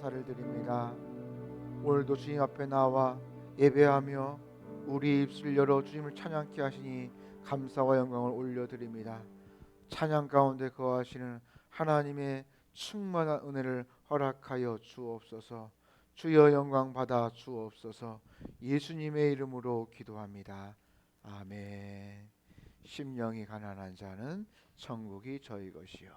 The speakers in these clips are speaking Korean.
감사를 드립니다. 오늘도 주님 앞에 나와 예배하며 우리 입술 열어 주님을 찬양케 하시니 감사와 영광을 올려드립니다. 찬양 가운데 거하시는 하나님의 충만한 은혜를 허락하여 주옵소서. 주여 영광 받아 주옵소서. 예수님의 이름으로 기도합니다. 아멘. 심령이 가난한 자는 천국이 저희 것이요.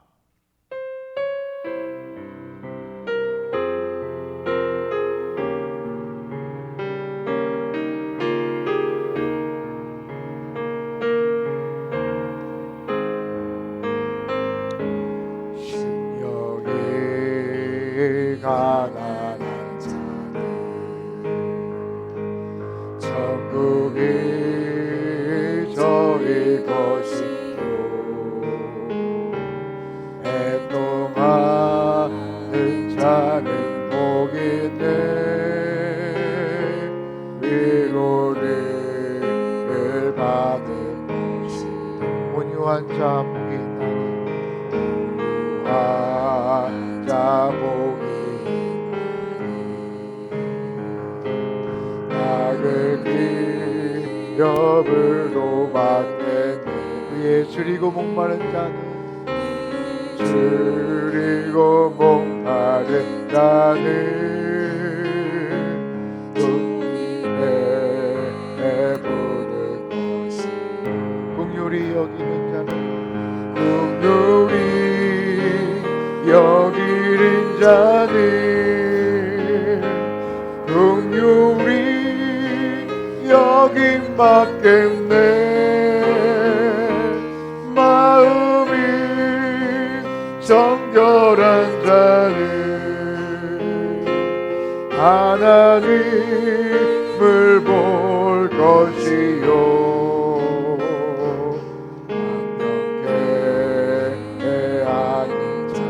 심령이 가난한 자는 천국이 저희 것이요. 애통하는 자는 복 있는 위로를 받을 것이요. 온유한 자 복이 있나니 온유한 자 복이 나를 기업으로 받겠네. 위에 줄이고 목마른 자는 줄이고 목마른 자는 배부를 것이요. 긍휼히 여기는 자는 긍휼히 여기는 자는 긍휼히 여김 받겠네. 마음이 정결한 자는 하나님을 볼 것이요. 완벽해 하는 자는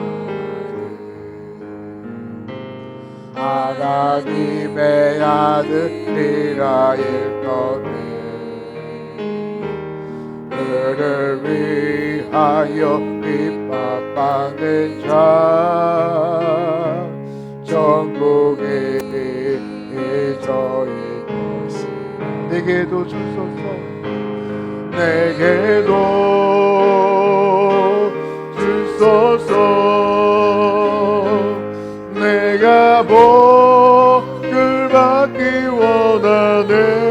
하나님의 아들이라 일컫네. 그를 위하여 핍박받는 자 천국이 저희 것이라. 내게도 주소서. 내게도 주소서. 내가 복을 받기 원하네.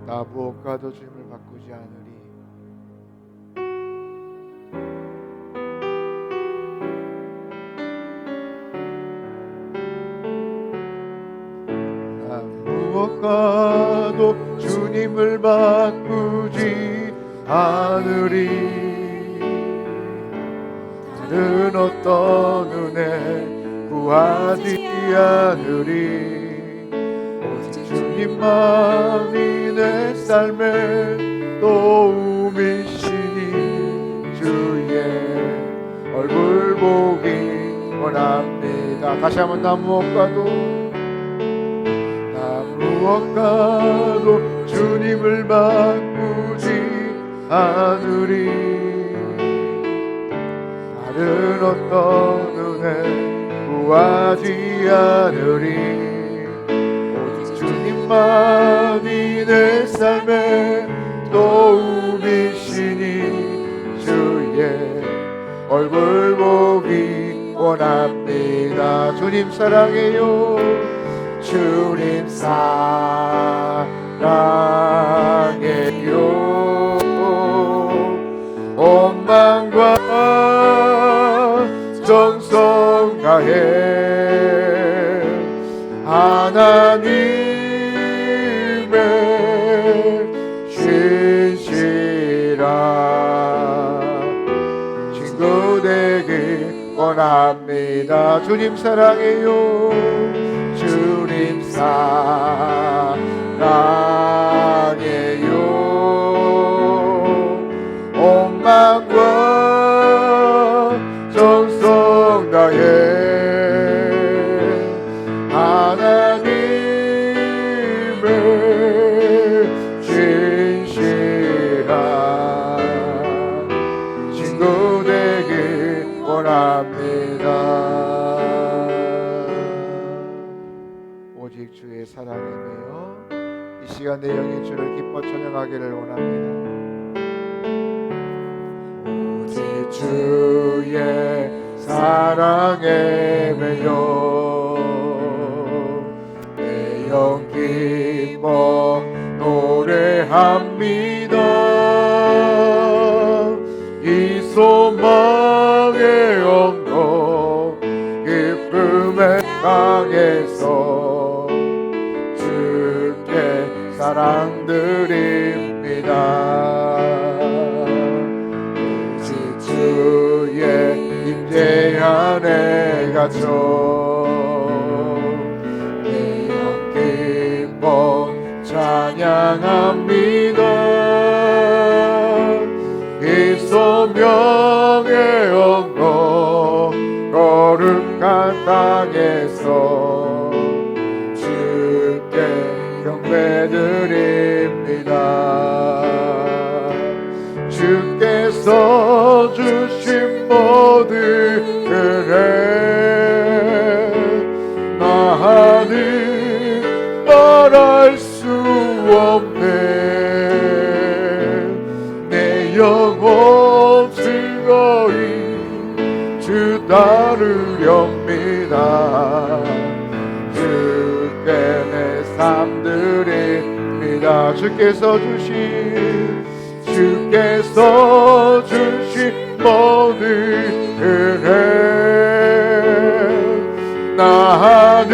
나 무엇과도 주님을 바꾸지 않으리. 나 무엇과도 주님을 바꾸지 않으리. 다른 어떤 은혜 구하지 않으리. 주님만이 내 삶의 도움이시니 주의 얼굴 보기 원합니다. 다시 한번 나 무엇과도 주님을 바꾸지 않으리. 다른 어떤 은혜 구하지 않으리. 주님만이 내 삶의 도움이시니 주의 얼굴 보기 원합니다. 주님 사랑해요. 주님 사랑해요. 온 마음과 정성 다해 하나님의 신실한 친구 되길 원합니다. 주님 사랑해요. 주님 사랑해요. 진실한 친구 되길 원합니다. 오직 주의 사랑에 매여 이 시간 내 영이 주를 기뻐 찬양하기를 원합니다. 오직 주의 사랑에 매여 내 영 기뻐 노래합니다. 이 소망의 영광 기쁨의 땅에서 주께 사랑드립니다. 오직 주의 임재 안에 갇혀 내 영 기뻐 찬양합니다. 이 소명의 영광 거룩한 땅에서 주께 경배드립니다. 주께서 주신 모든 은혜 나는 말할 수 없네. 내 영혼 즐거이 주 따르렵니다. 주께 내 삶 드립니다. 주께서 주신 모든 은혜 나는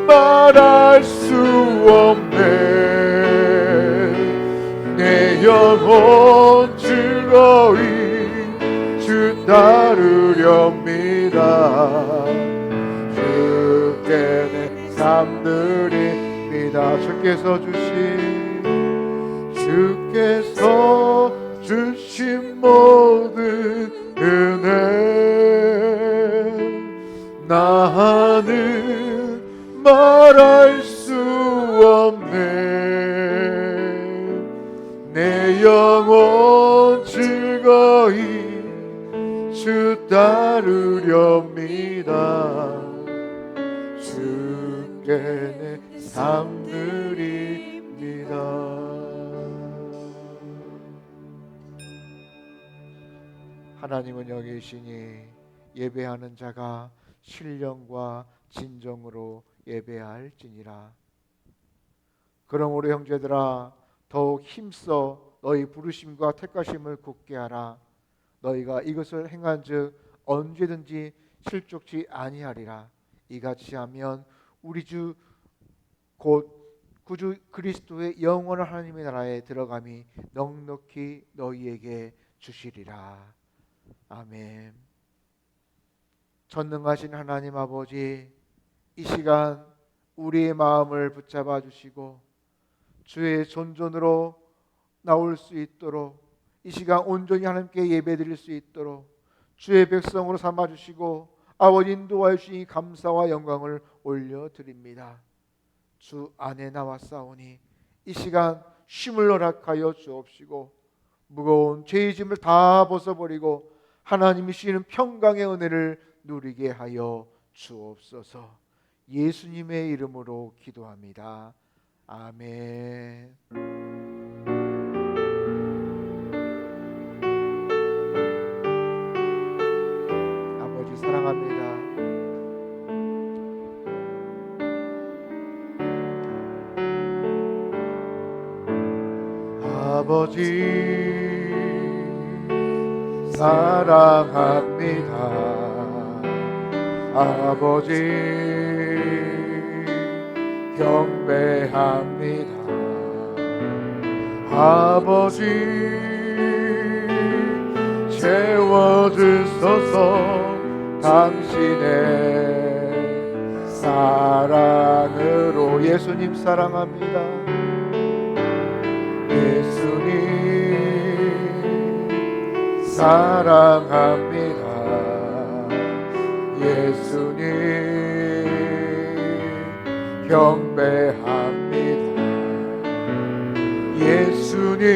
말할 수 없네. 내 영혼 즐거이 주 따르렵니다. 주께 내 삶 드립니다. 주께서 주신 모든 은혜 나는 말할 수 없네. 내 영혼 즐거이 주 따르렵니다. 주께 내 삶 드립니다. 하나님은 여기 계시니 예배하는 자가 신령과 진정으로 예배할지니라. 그러므로 형제들아 더욱 힘써 너희 부르심과 택하심을 굳게 하라. 너희가 이것을 행한즉 언제든지 실족치 아니하리라. 이같이 하면 우리 주 곧 구주 그리스도의 영원한 하나님의 나라에 들어감이 넉넉히 너희에게 주시리라. 아멘. 전능하신 하나님 아버지, 이 시간 우리의 마음을 붙잡아 주시고 주의 존전으로 나올 수 있도록, 이 시간 온전히 하나님께 예배드릴 수 있도록 주의 백성으로 삼아 주시고 아버지 인도하여 주시니 감사와 영광을 올려드립니다. 주 안에 나왔사오니 이 시간 쉼을 허락하여 주옵시고 무거운 죄의 짐을 다 벗어버리고 하나님이 주시는 평강의 은혜를 누리게 하여 주옵소서. 예수님의 이름으로 기도합니다. 아멘. 아버지 사랑합니다. 아버지 사랑합니다. 아버지 경배합니다. 아버지 채워주소서. 당신의 사랑으로. 예수님 사랑합니다. 예수님 사랑합니다. 예수님 경배합니다. 예수님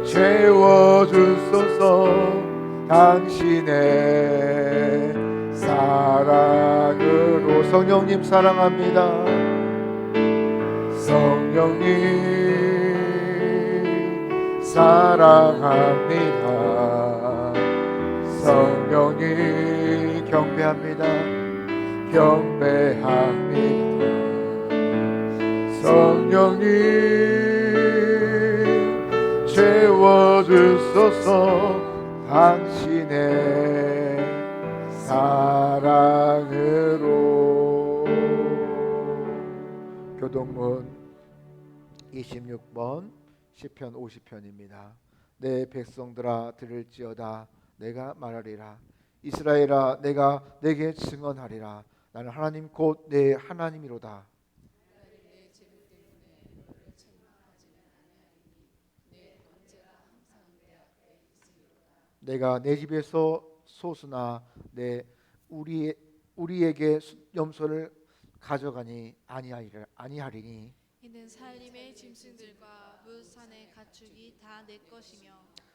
채워주소서. 당신의 사랑으로. 성령님 사랑합니다. 성령님 사랑합니다. 성령님 경배합니다. 경배합니다. 성령님 채워주소서. 당신의 사랑으로. 교동문 26번 시편 50편입니다. 내 백성들아 들을지어다. 내가 말하리라. 이스라엘아 내가 내게 증언하리라. 나는 하나님 곧 내 하나님이로다. 내가 내 집에서 소수나 우리에게 염소를 가져가니 아니하리니. 이는 살림의 짐승들과 무산의 가축이 다 내 것이며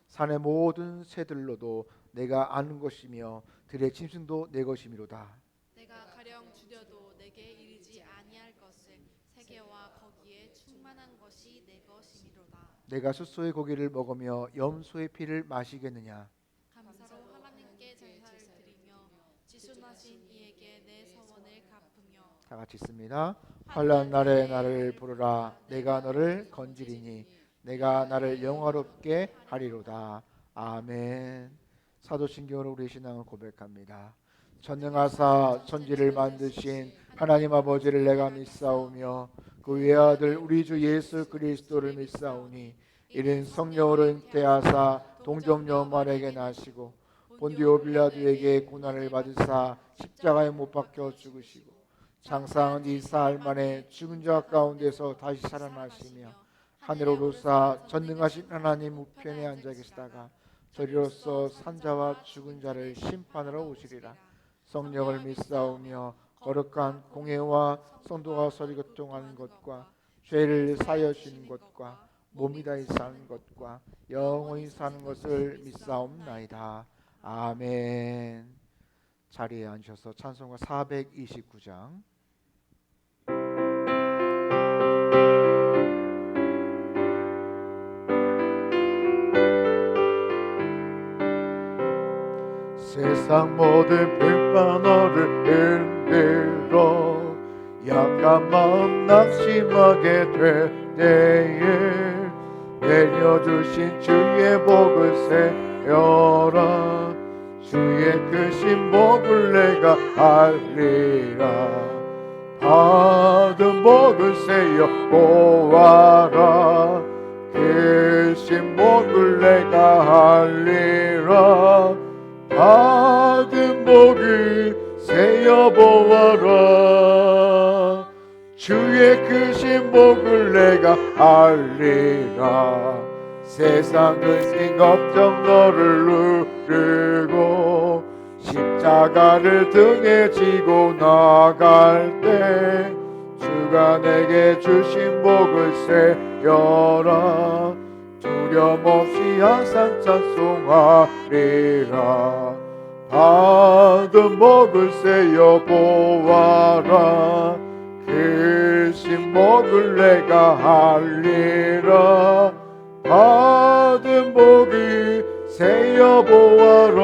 산의 모든 새들로도 내가 아는 것이며 들의 짐승도 내 것이미로다. 내가 가령 줄여도 내게 이르지 아니할 것을 세계와 거기에 충만한 것이 내 것이미로다. 내가 숫소의 고기를 먹으며 염소의 피를 마시겠느냐. 감사로 하나님께 제사를 드리며 지존하신 이에게 내 서원을 갚으며. 다 같이 있습니다. 환난 날에 나를 부르라. 내가 너를 건지리니 내가 나를 영화롭게 하리로다. 아멘. 사도신경으로 우리 신앙을 고백합니다. 전능하사 천지를 만드신 하나님 아버지를 내가 믿사오며 그 외아들 우리 주 예수 그리스도를 믿사오니 이는 성령으로 잉태하사 동정녀 마리아에게 나시고 본디오 빌라도에게 고난을 받으사 십자가에 못 박혀 죽으시고 장사한 지 사흘 만에 죽은 자 가운데서 다시 살아나시며 하늘로 오르사 전능하신 하나님 우편에 앉아 계시다가 저리로서 산자와 죽은 자를 심판하러 오시리라. 성령을 믿사오며 거룩한 공회와 성도가 서로 교통하는 것과 죄를 사하여 주시는 것과 몸이 다시 사는 것과 영원히 사는 것을 믿사옵나이다. 아멘. 자리에 앉으셔서 찬송가 429장. 세상 모든 불판어를 흔들어 약한 마음 낙심하게 될 때에 내려주신 주의 복을 세어라. 주의 크신 복을 내가 알리라. 받은 복을 세어 보아라. 크신 복을 내가 알리라. 받은 복을 세어 보아라. 주의 크신 복을 내가 알리라. 세상 근심 걱정 너를 누르고 십자가를 등에 지고 나갈 때 주가 내게 주신 복을 세어라. 두려움 없이 항상 찬송하리라. 받은 복을 세어 보아라. 크신 복을 내가 알리라. 받은 복을 세어 보아라.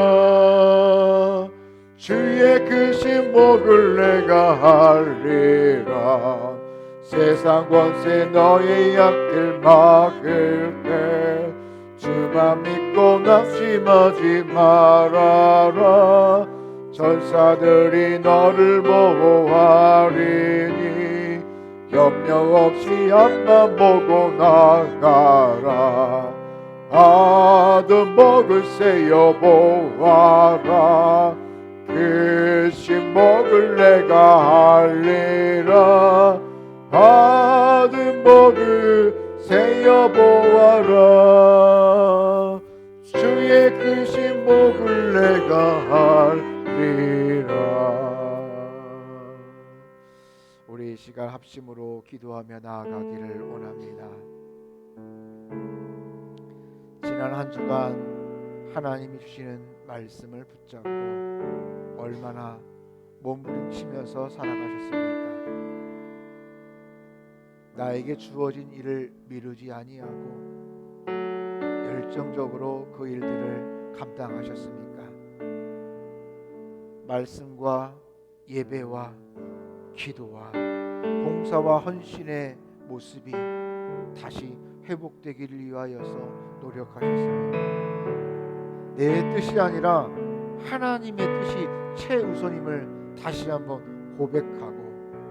주의 크신 복을 내가 알리라. 세상 권세 너의 약길 막을 때 주만 믿고 낙심하지 말아라. 전사들이 너를 보호하리니 염려 없이 앞만 보고 나가라. 받은 복을 세어 보아라. 크신 복을 내가 알리라. 받은 복을 세어 보아라. 주의 크신 복을 내가 알리라. 우리 이 시간 시간 합심으로 기도하며 나아가기를 원합니다. 지난 한 주간 하나님이 주시는 말씀을 붙잡고 얼마나 몸부림치면서 살아가셨습니까? 나에게 주어진 일을 미루지 아니하고 열정적으로 그 일들을 감당하셨습니까? 말씀과 예배와 기도와 봉사와 헌신의 모습이 다시 회복되기를 위하여서 노력하셨습니다. 내 뜻이 아니라 하나님의 뜻이 최우선임을 다시 한번 고백하고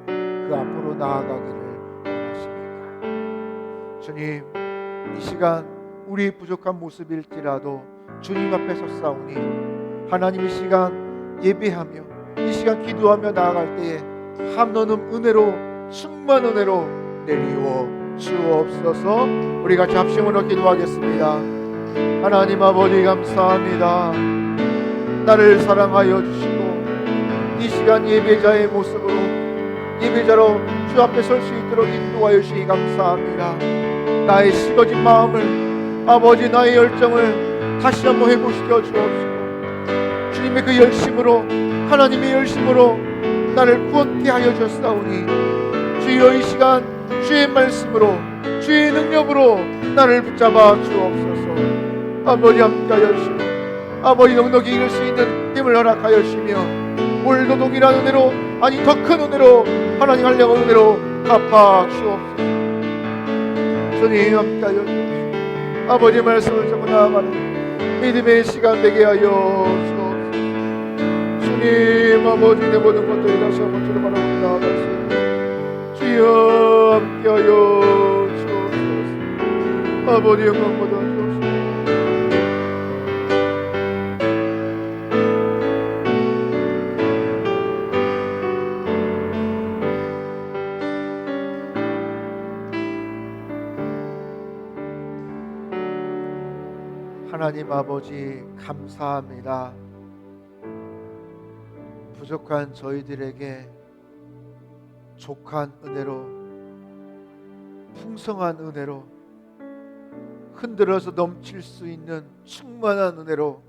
그 앞으로 나아가기를 원하십니까? 주님, 이 시간 우리 부족한 모습일지라도 주님 앞에 섰사오니 하나님 이 시간 예배하며 이 시간 기도하며 나아갈 때에 한없는 은혜로 충만 은혜로 내리워 주옵소서. 우리 같이 합심으로 기도하겠습니다. 하나님 아버지 감사합니다. 나를 사랑하여 주시고 이 시간 예배자의 모습으로 예배자로 주 앞에 설 수 있도록 인도하여 주시기 감사합니다. 나의 식어진 마음을 아버지 나의 열정을 다시 한번 회복시켜 주옵시고 주님의 그 열심으로 하나님의 열심으로 나를 구원케 하여 주셨사오니 주여 이 시간 주의 말씀으로 주의 능력으로 나를 붙잡아 주옵소서. 아버지 함께하여 주시고 아버지 넉넉히 이룰 수 있는 힘을 허락하여 주시며 오늘도 동일한 은혜로 아니 더 큰 은혜로 하나님 한량의 은혜로 갚아 주옵소서. 주님 함께하여 주옵소서. 아버지 말씀을 잡고 나아가는 믿음의 시간 되게 하여 주옵소서. 주님 아버지 내 모든 것들이 다시 한번 주를 바라보며 나아가시니 주여 함께하여 주옵소서. 아버지 영광 받아 주옵소서. 하나님 아버지 감사합니다. 부족한 저희들에게 족한 은혜로 풍성한 은혜로 흔들어서 넘칠 수 있는 충만한 은혜로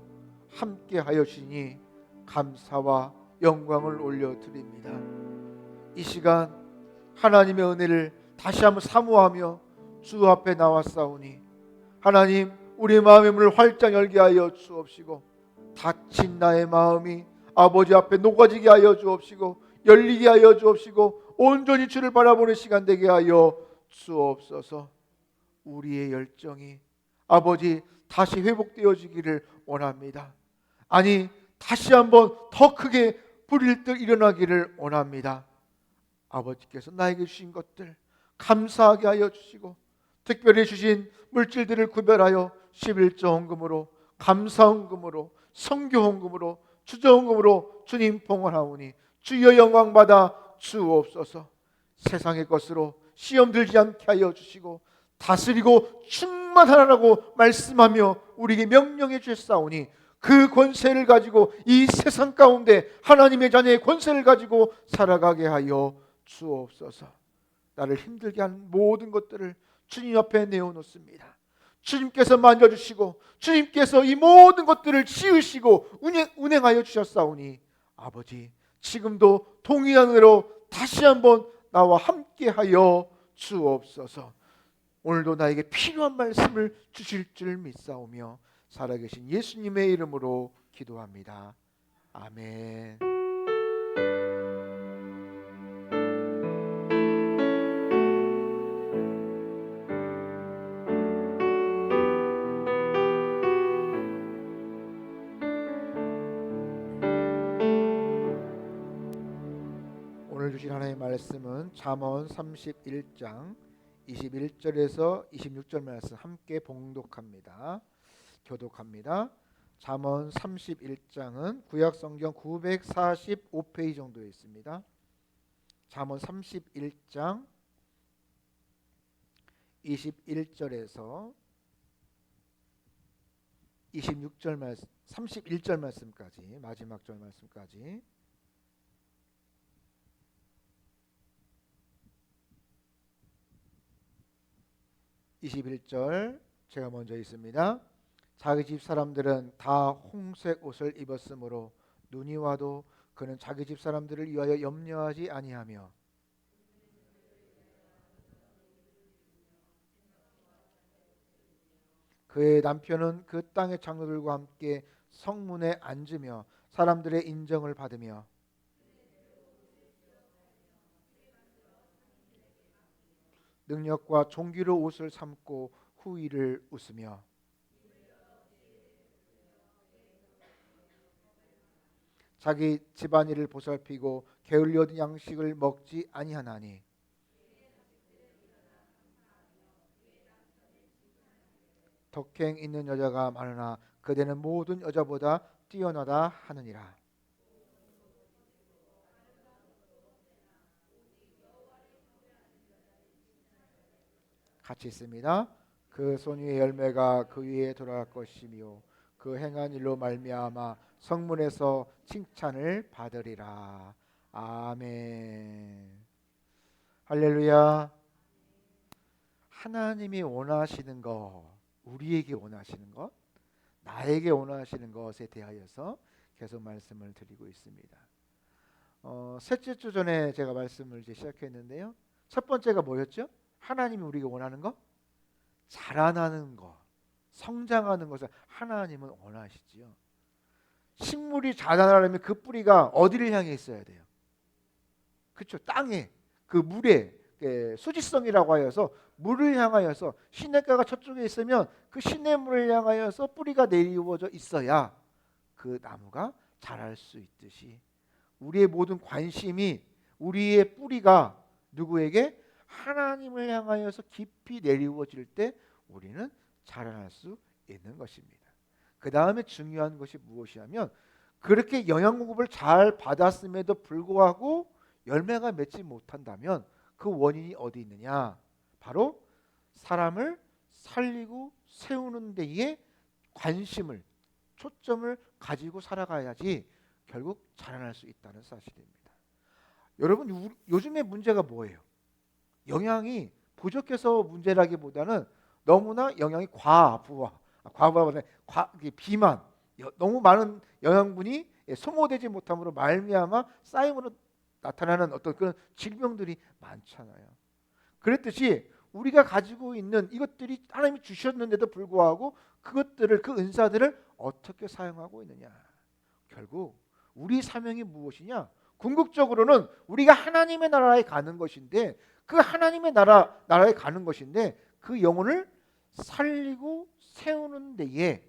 함께 하여 주시니 감사와 영광을 올려드립니다. 이 시간 하나님의 은혜를 다시 한번 사모하며 주 앞에 나왔사오니 하나님 우리 마음의 문을 활짝 열게 하여 주옵시고 닫힌 나의 마음이 아버지 앞에 녹아지게 하여 주옵시고 열리게 하여 주옵시고 온전히 주를 바라보는 시간 되게 하여 주옵소서. 우리의 열정이 아버지 다시 회복되어지기를 원합니다. 아니 다시 한번 더 크게 불일 듯 일어나기를 원합니다. 아버지께서 나에게 주신 것들 감사하게 하여 주시고 특별히 주신 물질들을 구별하여 11조 헌금으로 감사 헌금으로 선교 헌금으로 주저 헌금으로 주님 봉헌하오니 주여 영광 받아 주옵소서. 세상의 것으로 시험 들지 않게 하여 주시고 다스리고 충만하라고 말씀하며 우리에게 명령해 주셨사오니 그 권세를 가지고 이 세상 가운데 하나님의 자녀의 권세를 가지고 살아가게 하여 주옵소서. 나를 힘들게 하는 모든 것들을 주님 앞에 내어놓습니다. 주님께서 만져주시고 주님께서 이 모든 것들을 지으시고 운행하여 주셨사오니 아버지 지금도 동일한 은혜로 다시 한번 나와 함께하여 주옵소서. 오늘도 나에게 필요한 말씀을 주실 줄 믿사오며 살아계신 예수님의 이름으로 기도합니다. 아멘. 오늘 주신 하나님의 말씀은 잠언 31장 21절에서 26절 말씀 함께 봉독합니다. 교독합니다. 잠언 31장은 구약성경 945페이지 정도에 있습니다. 잠언 31장 21절에서 26절 말씀 31절 말씀까지 마지막 절 말씀까지 21절 제가 먼저 있습니다. 자기 집 사람들은 다 홍색 옷을 입었으므로 눈이 와도 그는 자기 집 사람들을 위하여 염려하지 아니하며 그의 남편은 그 땅의 장로들과 함께 성문에 앉으며 사람들의 인정을 받으며 능력과 종기로 옷을 삼고 후의를 웃으며 자기 집안일을 보살피고 게을리 얻은 양식을 먹지 아니하나니 덕행 있는 여자가 많으나 그대는 모든 여자보다 뛰어나다 하느니라. 같이 있습니다. 그 손 위의 열매가 그 위에 돌아갈 것이며 그 행한 일로 말미암아 성문에서 칭찬을 받으리라. 아멘. 할렐루야. 하나님이 원하시는 것, 우리에게 원하시는 것, 나에게 원하시는 것에 대하여서 계속 말씀을 드리고 있습니다. 셋째 주 전에 제가 말씀을 이제 시작했는데요. 첫 번째가 뭐였죠? 하나님이 우리가 원하는 것, 자라나는 것, 성장하는 것을 하나님은 원하시지요. 식물이 자라나려면 그 뿌리가 어디를 향해 있어야 돼요? 그렇죠. 땅에, 그 물에, 수지성이라고 하여서 물을 향하여서 시냇가가 저쪽에 있으면 그 시냇물을 향하여서 뿌리가 내리워져 있어야 그 나무가 자랄 수 있듯이 우리의 모든 관심이, 우리의 뿌리가 누구에게? 하나님을 향하여서 깊이 내리워질 때 우리는 자라날 수 있는 것입니다. 그 다음에 중요한 것이 무엇이냐면 그렇게 영양 공급을 잘 받았음에도 불구하고 열매가 맺지 못한다면 그 원인이 어디 있느냐? 바로 사람을 살리고 세우는 데에 관심을, 초점을 가지고 살아가야지 결국 자라날 수 있다는 사실입니다. 여러분, 요즘의 문제가 뭐예요? 영양이 부족해서 문제라기보다는 너무나 영양이 과부하보다 비만, 너무 많은 영양분이 소모되지 못함으로 말미암아 쌓임으로 나타나는 어떤 그런 질병들이 많잖아요. 그랬듯이 우리가 가지고 있는 이것들이 하나님이 주셨는데도 불구하고 그것들을, 그 은사들을 어떻게 사용하고 있느냐. 결국 우리 사명이 무엇이냐? 궁극적으로는 우리가 하나님의 나라에 가는 것인데 그 하나님의 나라에 가는 것인데 그 영혼을 살리고 세우는 데에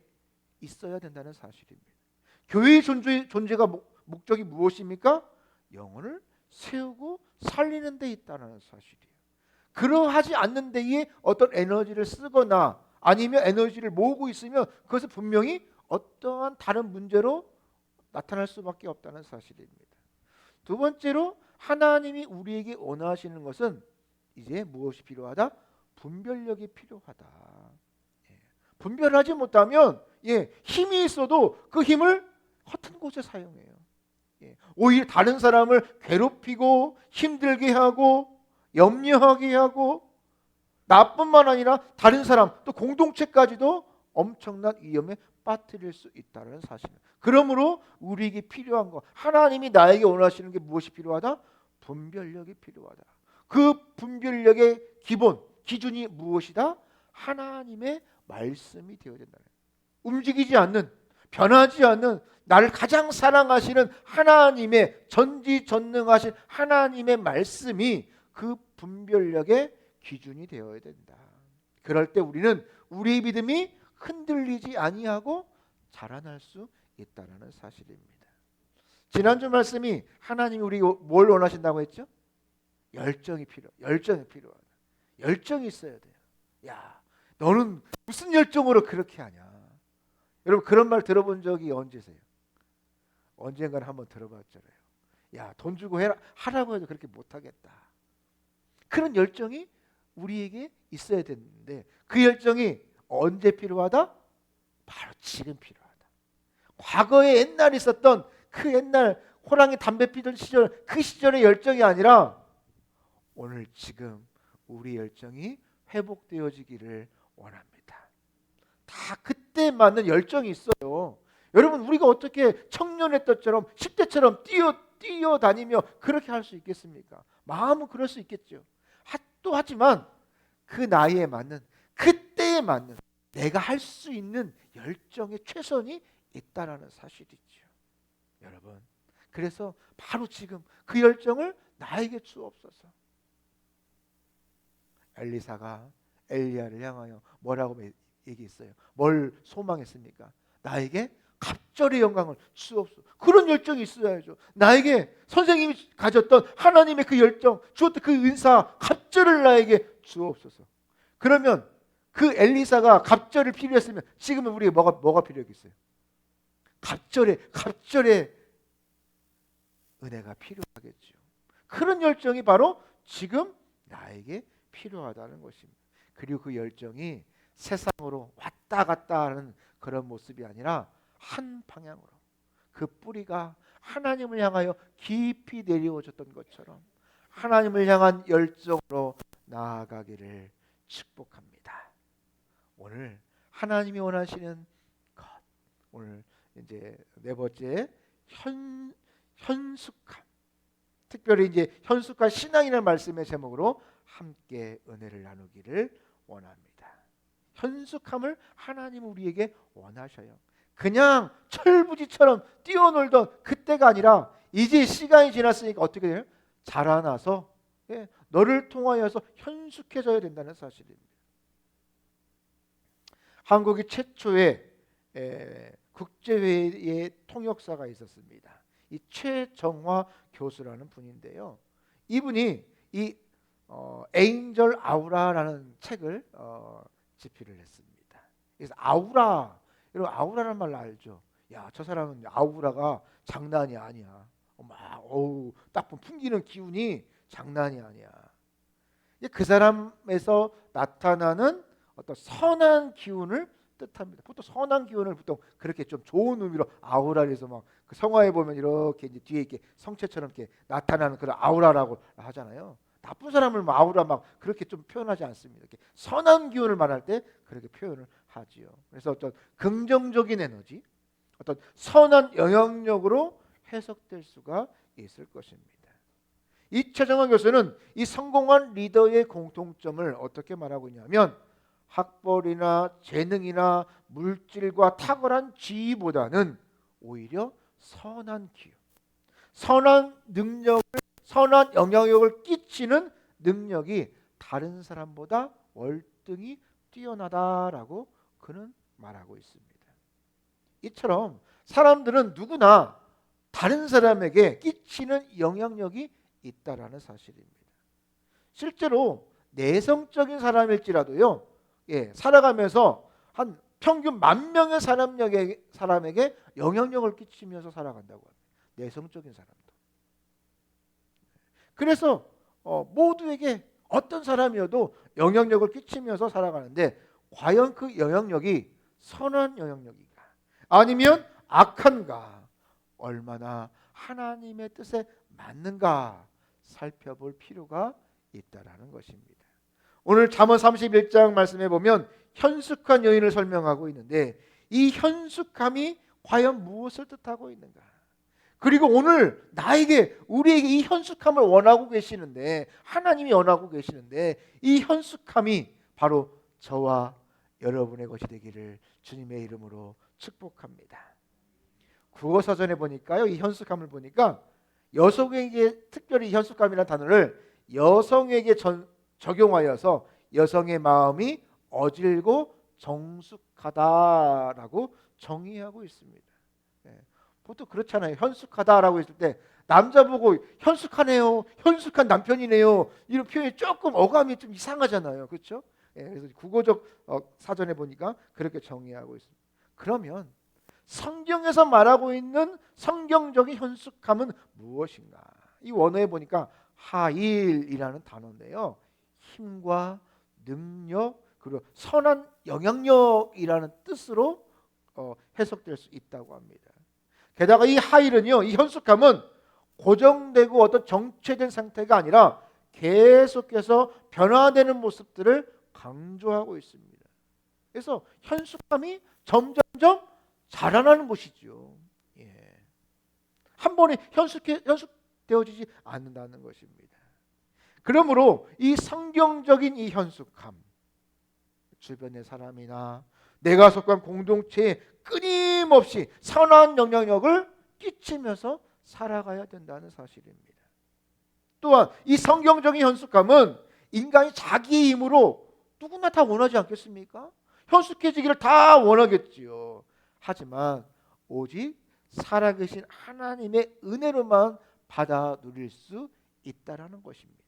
있어야 된다는 사실입니다. 교회의 존재가 목적이 무엇입니까? 영혼을 세우고 살리는 데 있다는 사실이에요. 그러하지 않는 데에 어떤 에너지를 쓰거나 아니면 에너지를 모으고 있으면 그것은 분명히 어떠한 다른 문제로 나타날 수밖에 없다는 사실입니다. 두 번째로 하나님이 우리에게 원하시는 것은 이제 무엇이 필요하다? 분별력이 필요하다. 분별하지 못하면 힘이 있어도 그 힘을 허튼 곳에 사용해요. 오히려 다른 사람을 괴롭히고 힘들게 하고 염려하게 하고 나뿐만 아니라 다른 사람 또 공동체까지도 엄청난 위험에 빠뜨릴 수 있다는 사실입니다. 그러므로 우리에게 필요한 것, 하나님이 나에게 원하시는 게 무엇이 필요하다? 분별력이 필요하다. 그 분별력의 기준이 무엇이다? 하나님의 말씀이 되어야 된다. 움직이지 않는, 변하지 않는 나를 가장 사랑하시는 하나님의 전지전능하신 하나님의 말씀이 그 분별력의 기준이 되어야 된다. 그럴 때 우리는 우리의 믿음이 흔들리지 아니하고 자라날 수 있다는 사실입니다. 지난주 말씀이 하나님이 우리 뭘 원하신다고 했죠? 열정이 필요하다. 열정이 있어야 돼요. 야, 너는 무슨 열정으로 그렇게 하냐? 여러분 그런 말 들어본 적이 언제세요? 언젠가는 한번 들어봤잖아요. 야, 돈 주고 하라고 해도 그렇게 못하겠다. 그런 열정이 우리에게 있어야 되는데 그 열정이 언제 필요하다? 바로 지금 필요하다. 과거에 옛날에 있었던 그 옛날 호랑이 담배 피던 시절, 그 시절의 열정이 아니라 오늘 지금 우리 열정이 회복되어지기를 원합니다. 다 그때 맞는 열정이 있어요. 여러분, 우리가 어떻게 청년의 때처럼 10대처럼 뛰어다니며 그렇게 할 수 있겠습니까? 마음은 그럴 수 있겠죠. 하지만 그 나이에 맞는, 그때에 맞는 내가 할 수 있는 열정의 최선이 있다라는 사실이죠. 여러분, 그래서 바로 지금 그 열정을 나에게 주옵소서. 엘리사가 엘리야를 향하여 뭐라고 얘기했어요? 뭘 소망했습니까? 나에게 갑절의 영광을 주옵소서. 그런 열정이 있어야죠. 나에게 선생님이 가졌던 하나님의 그 열정, 주었던 그 은사, 갑절을 나에게 주옵소서. 그러면 그 엘리사가 갑절을 필요했으면 지금은 우리가 뭐가 필요했겠어요? 갑절의 은혜가 필요하겠죠. 그런 열정이 바로 지금 나에게 필요하다는 것입니다. 그리고 그 열정이 세상으로 왔다 갔다 하는 그런 모습이 아니라 한 방향으로, 그 뿌리가 하나님을 향하여 깊이 내려오셨던 것처럼 하나님을 향한 열정으로 나아가기를 축복합니다. 오늘 하나님이 원하시는 것, 오늘 이제 네 번째 현숙함, 특별히 이제 현숙한 신앙이라는 말씀의 제목으로 함께 은혜를 나누기를 원합니다. 현숙함을 하나님 우리에게 원하셔요. 그냥 철부지처럼 뛰어놀던 그때가 아니라 이제 시간이 지났으니까 어떻게 돼요? 자라나서 너를 통하여서 현숙해져야 된다는 사실입니다. 한국이 최초의 국제회의 통역사가 있었습니다. 이 최정화 교수라는 분인데요. 이분이 이 에인절 아우라라는 책을 집필을 했습니다. 그래서 여러분 아우라라는 말 알죠? 야, 저 사람은 아우라가 장난이 아니야. 딱 풍기는 기운이 장난이 아니야. 그 사람에서 나타나는 어떤 선한 기운을 뜻합니다. 보통 선한 기운을 보통 그렇게 좀 좋은 의미로 아우라를 해서 막 그 성화에 보면 이렇게 이제 뒤에 이렇게 성체처럼 이렇게 나타나는 그런 아우라라고 하잖아요. 나쁜 사람을 막 아우라 막 그렇게 좀 표현하지 않습니다. 이렇게 선한 기운을 말할 때 그렇게 표현을 하지요. 그래서 어떤 긍정적인 에너지, 어떤 선한 영향력으로 해석될 수가 있을 것입니다. 이 최정화 교수는 이 성공한 리더의 공통점을 어떻게 말하고 있냐면 학벌이나 재능이나 물질과 탁월한 지위보다는 오히려 선한 기운, 선한 능력을, 선한 영향력을 끼치는 능력이 다른 사람보다 월등히 뛰어나다라고 그는 말하고 있습니다. 이처럼 사람들은 누구나 다른 사람에게 끼치는 영향력이 있다라는 사실입니다. 실제로 내성적인 사람일지라도요, 살아가면서 한 평균 10,000명의 사람에게 영향력을 끼치면서 살아간다고 합니다. 내성적인 사람도. 그래서 모두에게 어떤 사람이어도 영향력을 끼치면서 살아가는데 과연 그 영향력이 선한 영향력인가 아니면 악한가, 얼마나 하나님의 뜻에 맞는가 살펴볼 필요가 있다라는 것입니다. 오늘 잠언 31장 말씀해 보면 현숙한 여인을 설명하고 있는데 이 현숙함이 과연 무엇을 뜻하고 있는가? 그리고 오늘 우리에게 이 현숙함을 원하고 계시는데, 하나님이 원하고 계시는데 이 현숙함이 바로 저와 여러분의 것이 되기를 주님의 이름으로 축복합니다. 국어사전에 보니까요, 이 현숙함을 보니까 여성에게 특별히 현숙함이라는 단어를 여성에게 적용하여서 여성의 마음이 어질고 정숙하다라고 정의하고 있습니다. 보통 그렇잖아요. 현숙하다라고 했을 때 남자 보고 현숙하네요, 현숙한 남편이네요, 이런 표현이 조금 어감이 좀 이상하잖아요. 그렇죠? 그래서 국어적 사전에 보니까 그렇게 정의하고 있습니다. 그러면 성경에서 말하고 있는 성경적인 현숙함은 무엇인가? 이 원어에 보니까 하일이라는 단어인데요, 힘과 능력 그리고 선한 영향력이라는 뜻으로 해석될 수 있다고 합니다. 게다가 이 하일은요, 이 현숙함은 고정되고 어떤 정체된 상태가 아니라 계속해서 변화되는 모습들을 강조하고 있습니다. 그래서 현숙함이 점점점 자라나는 것이죠. 예. 한 번에 현숙되어지지 않는다는 것입니다. 그러므로 이 성경적인 이 현숙함, 주변의 사람이나 내가 속한 공동체에 끊임없이 선한 영향력을 끼치면서 살아가야 된다는 사실입니다. 또한 이 성경적인 현숙함은 인간이 자기 힘으로 누구나 다 원하지 않겠습니까? 현숙해지기를 다 원하겠지요. 하지만 오직 살아계신 하나님의 은혜로만 받아 누릴 수 있다라는 것입니다.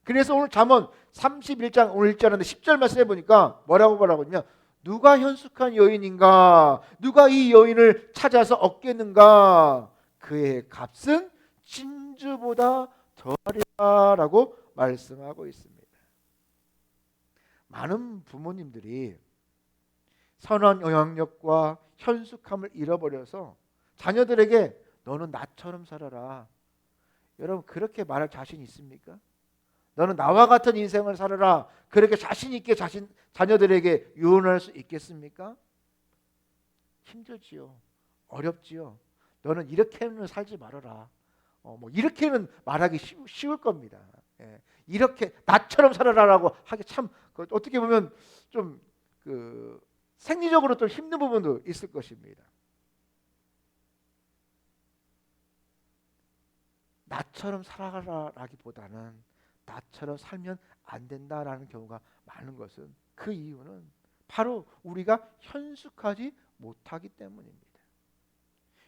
그래서 오늘 잠언 31장 오늘 읽지 않았는데 10절 말씀해 보니까 뭐라고 했냐? 누가 현숙한 여인인가? 누가 이 여인을 찾아서 얻겠는가? 그의 값은 진주보다 더하리라라고 말씀하고 있습니다. 많은 부모님들이 선한 영향력과 현숙함을 잃어버려서 자녀들에게 너는 나처럼 살아라. 여러분 그렇게 말할 자신 있습니까? 너는 나와 같은 인생을 살아라. 그렇게 자신 있게 자녀들에게 유언할 수 있겠습니까? 힘들지요. 어렵지요. 너는 이렇게는 살지 말아라. 이렇게는 말하기 쉬울 겁니다. 예. 이렇게 나처럼 살아라라고 하기 참 어떻게 보면 좀 생리적으로 좀 힘든 부분도 있을 것입니다. 나처럼 살아가라기보다는 나처럼 살면 안 된다라는 경우가 많은 것은 그 이유는 바로 우리가 현숙하지 못하기 때문입니다.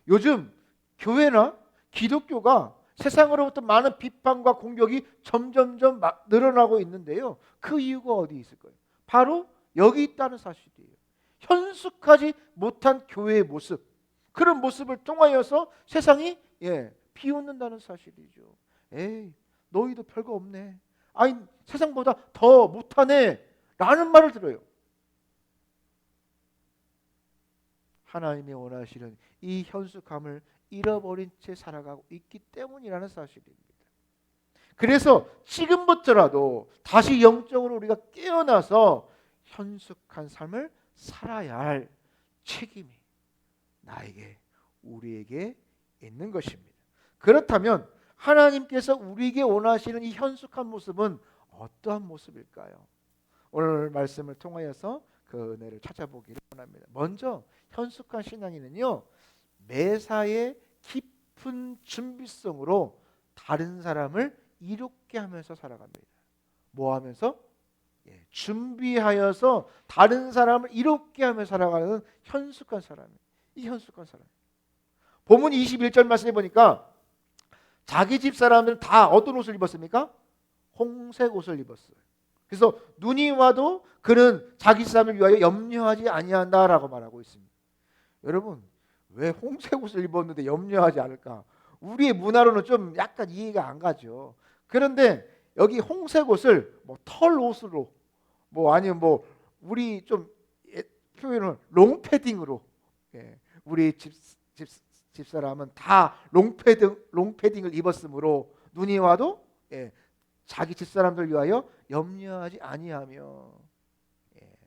요즘 교회나 기독교가 세상으로부터 많은 비판과 공격이 점점점 늘어나고 있는데요. 그 이유가 어디 있을까요? 바로 여기 있다는 사실이에요. 현숙하지 못한 교회의 모습, 그런 모습을 통하여서 세상이 비웃는다는 사실이죠. 에이, 너희도 별거 없네. 아니, 세상보다 더 못하네. 라는 말을 들어요. 하나님이 원하시는 이 현숙함을 잃어버린 채 살아가고 있기 때문이라는 사실입니다. 그래서 지금부터라도 다시 영적으로 우리가 깨어나서 현숙한 삶을 살아야 할 책임이 나에게, 우리에게 있는 것입니다. 그렇다면 하나님께서 우리에게 원하시는 이 현숙한 모습은 어떠한 모습일까요? 오늘 말씀을 통하여서 그 은혜를 찾아보기를 원합니다. 먼저 현숙한 신앙인은요, 매사에 깊은 준비성으로 다른 사람을 이롭게 하면서 살아갑니다. 뭐 하면서? 준비하여서 다른 사람을 이롭게 하면서 살아가는 현숙한 사람이에요. 이 현숙한 사람. 본문 21절 말씀해 보니까 자기 집 사람들은 다 어떤 옷을 입었습니까? 홍색 옷을 입었어요. 그래서 눈이 와도 그는 자기 사람을 위하여 염려하지 아니한다라고 말하고 있습니다. 여러분, 왜 홍색 옷을 입었는데 염려하지 않을까? 우리의 문화로는 좀 약간 이해가 안 가죠. 그런데 여기 홍색 옷을 털 옷으로 아니면 우리 좀 표현을 롱패딩으로, 우리 집사람은 다 롱패딩을 입었으므로 눈이 와도 자기 집사람들 위하여 염려하지 아니하며,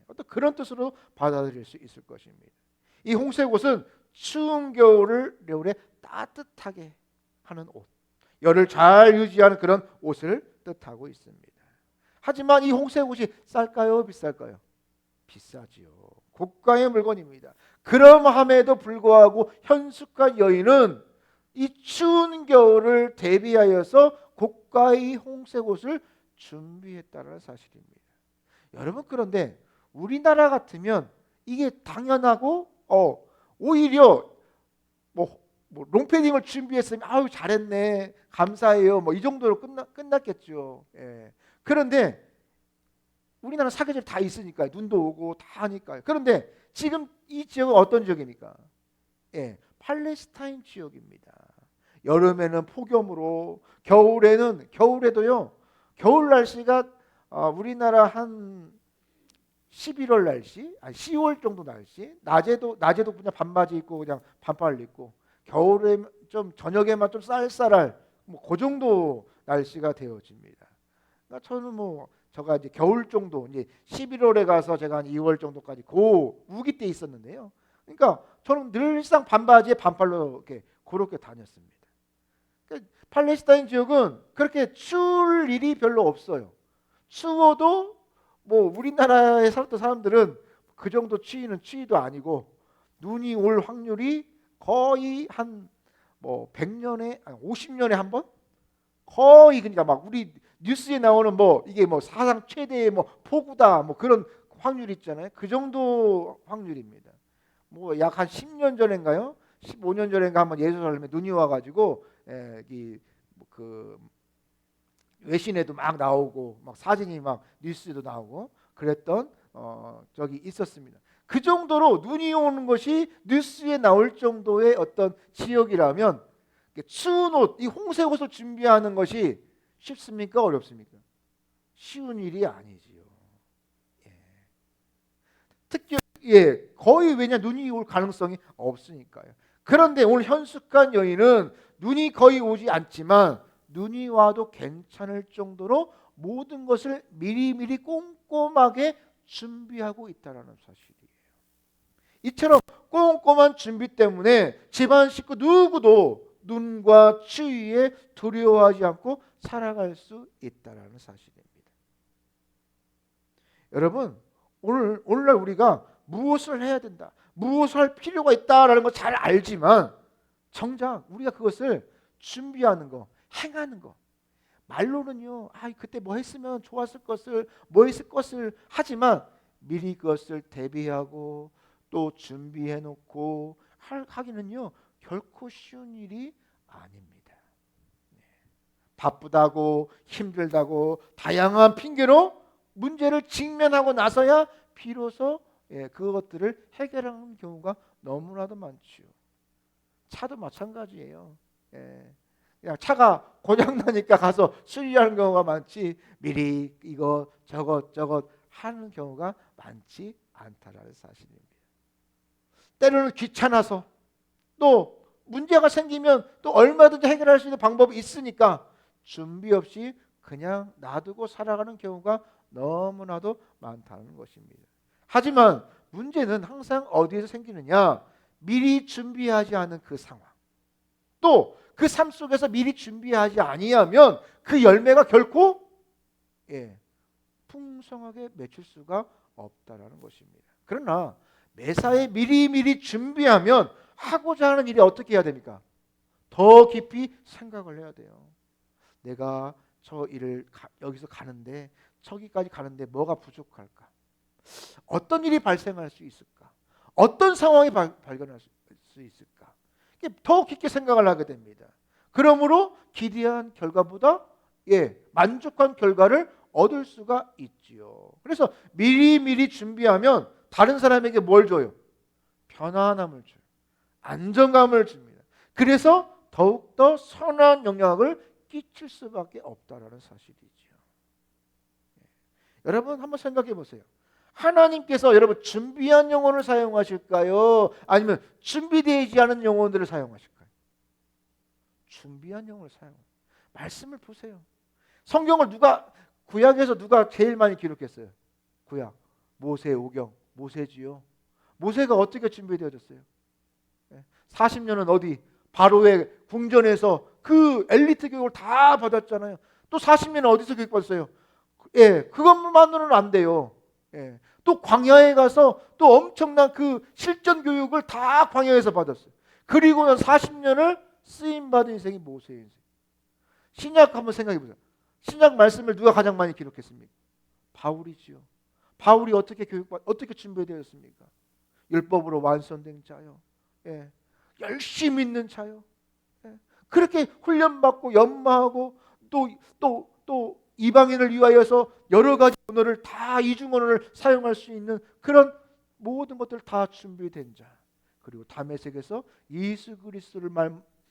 어떤 그런 뜻으로 받아들일 수 있을 것입니다. 이 홍색 옷은 추운 겨울에 따뜻하게 하는 옷, 열을 잘 유지하는 그런 옷을 뜻하고 있습니다. 하지만 이 홍색 옷이 쌀까요? 비쌀까요? 비싸지요. 고가의 물건입니다. 그럼함에도 불구하고 현숙한 여인은 이 추운 겨울을 대비하여서 고가의 홍색 옷을 준비했다는 사실입니다. 여러분, 그런데 우리나라 같으면 이게 당연하고 오히려 롱패딩을 준비했으면 아유 잘했네, 감사해요, 이 정도로 끝났겠죠. 그런데 우리나라 사계절 다 있으니까요. 눈도 오고 다 하니까요. 그런데 지금 이 지역은 어떤 지역입니까? 팔레스타인 지역입니다. 여름에는 폭염으로, 겨울에도요. 겨울 날씨가 우리나라 한 11월 날씨, 10월 정도 날씨, 낮에도 그냥 반바지 입고 그냥 반팔 입고, 겨울에 좀 저녁에만 좀 쌀쌀할 그 정도 날씨가 되어집니다. 그러니까 저는 제가 이제 겨울 정도 이제 11월에 가서 제가 한 2월 정도까지 고 우기 때 있었는데요. 그러니까 저는 늘상 반바지에 반팔로 이렇게 그렇게 다녔습니다. 그러니까 팔레스타인 지역은 그렇게 추울 일이 별로 없어요. 추워도 뭐 우리나라에 살았던 사람들은 그 정도 추위는 추위도 아니고 눈이 올 확률이 거의 한 뭐 100년에 50년에 한 번? 거의 그러니까 막 우리 뉴스에 나오는 뭐 이게 뭐 사상 최대의 뭐 폭우다 뭐 그런 확률 있잖아요. 그 정도 확률입니다. 뭐 약 한 10년 전인가요? 15년 전인가 한번 예루살렘에 눈이 와가지고 그 외신에도 막 나오고 막 사진이 막 뉴스에도 나오고 그랬던 적이 있었습니다. 그 정도로 눈이 오는 것이 뉴스에 나올 정도의 어떤 지역이라면 추운 옷, 이 홍색 옷을 준비하는 것이 쉽습니까? 어렵습니까? 쉬운 일이 아니지요. 예. 특히 거의 왜냐 눈이 올 가능성이 없으니까요. 그런데 오늘 현숙한 여인은 눈이 거의 오지 않지만 눈이 와도 괜찮을 정도로 모든 것을 미리미리 꼼꼼하게 준비하고 있다는 사실이에요. 이처럼 꼼꼼한 준비 때문에 집안 식구 누구도 눈과 추위에 두려워하지 않고 살아갈 수 있다는 사실입니다. 여러분, 오늘날 우리가 무엇을 해야 된다, 무엇을 할 필요가 있다라는 거 잘 알지만 정작 우리가 그것을 준비하는 거, 행하는 거, 말로는요, 그때 뭐 했으면 좋았을 것을, 뭐 했을 것을 하지만 미리 그것을 대비하고 또 준비해 놓고 하기는요 결코 쉬운 일이 아닙니다. 바쁘다고 힘들다고 다양한 핑계로 문제를 직면하고 나서야 비로소 그것들을 해결하는 경우가 너무나도 많죠. 차도 마찬가지예요. 그냥 차가 고장나니까 가서 수리하는 경우가 많지 미리 이거 저것 하는 경우가 많지 않다라는 사실입니다. 때로는 귀찮아서 또 문제가 생기면 또 얼마든지 해결할 수 있는 방법이 있으니까 준비 없이 그냥 놔두고 살아가는 경우가 너무나도 많다는 것입니다. 하지만 문제는 항상 어디에서 생기느냐? 미리 준비하지 않은 그 상황, 또 그 삶 속에서 미리 준비하지 아니하면 그 열매가 결코 풍성하게 맺힐 수가 없다라는 것입니다. 그러나 매사에 미리미리 준비하면 하고자 하는 일이 어떻게 해야 됩니까? 더 깊이 생각을 해야 돼요. 내가 저 일을 여기서 가는데 저기까지 가는데 뭐가 부족할까? 어떤 일이 발생할 수 있을까? 어떤 상황이 발견할 수 있을까? 더 깊게 생각을 하게 됩니다. 그러므로 기대한 결과보다 만족한 결과를 얻을 수가 있지요. 그래서 미리미리 준비하면 다른 사람에게 뭘 줘요? 편안함을 줘요. 안정감을 줍니다. 그래서 더욱더 선한 영향을 끼칠 수밖에 없다라는 사실이죠. 여러분 한번 생각해 보세요. 하나님께서 여러분 준비한 영혼을 사용하실까요? 아니면 준비되지 않은 영혼들을 사용하실까요? 준비한 영혼을 사용합니다. 말씀을 보세요. 성경을 구약에서 누가 제일 많이 기록했어요? 구약 모세 오경 모세지요. 모세가 어떻게 준비되어졌어요? 40년은 어디? 바로의 궁전에서 그 엘리트 교육을 다 받았잖아요. 또 40년은 어디서 교육받았어요? 그것만으로는 안 돼요. 또 광야에 가서 또 엄청난 그 실전 교육을 다 광야에서 받았어요. 그리고 40년을 쓰임받은 인생이 모세의 인생. 신약 한번 생각해 보세요. 신약 말씀을 누가 가장 많이 기록했습니까? 바울이지요. 바울이 어떻게 준비되었습니까? 율법으로 완성된 자요. 열심히 있는 자요. 그렇게 훈련받고 연마하고 또 이방인을 위하여서 여러 가지 언어를 다 이중 언어를 사용할 수 있는 그런 모든 것들 다 준비된 자. 그리고 다메섹에서 예수 그리스도를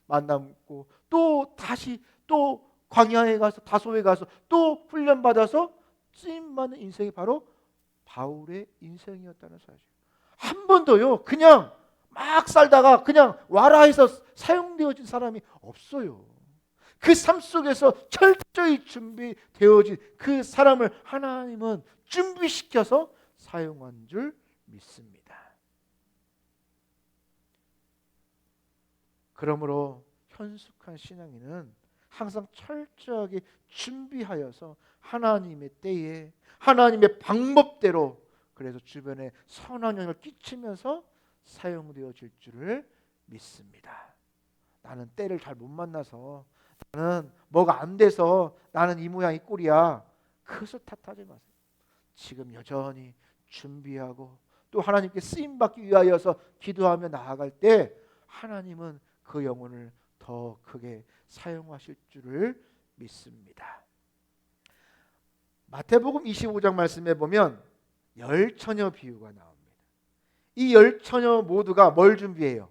만나고 또 다시 또 광야에 가서 다소에 가서 또 훈련받아서 쓰임받는 인생이 바로 바울의 인생이었다는 사실. 한 번도요 그냥 막 살다가 그냥 와라 해서 사용되어진 사람이 없어요. 그 삶 속에서 철저히 준비되어진 그 사람을 하나님은 준비시켜서 사용한 줄 믿습니다. 그러므로 현숙한 신앙인은 항상 철저하게 준비하여서 하나님의 때에 하나님의 방법대로 그래서 주변에 선한 영향을 끼치면서 사용되어질 줄을 믿습니다. 나는 때를 잘 못 만나서, 나는 뭐가 안 돼서, 나는 이 모양 이 꼴이야, 그것을 탓하지 마세요. 지금 여전히 준비하고 또 하나님께 쓰임받기 위하여서 기도하며 나아갈 때 하나님은 그 영혼을 더 크게 사용하실 줄을 믿습니다. 마태복음 25장 말씀에 보면 열 처녀 비유가 나옵니다. 이 열 처녀 모두가 뭘 준비해요?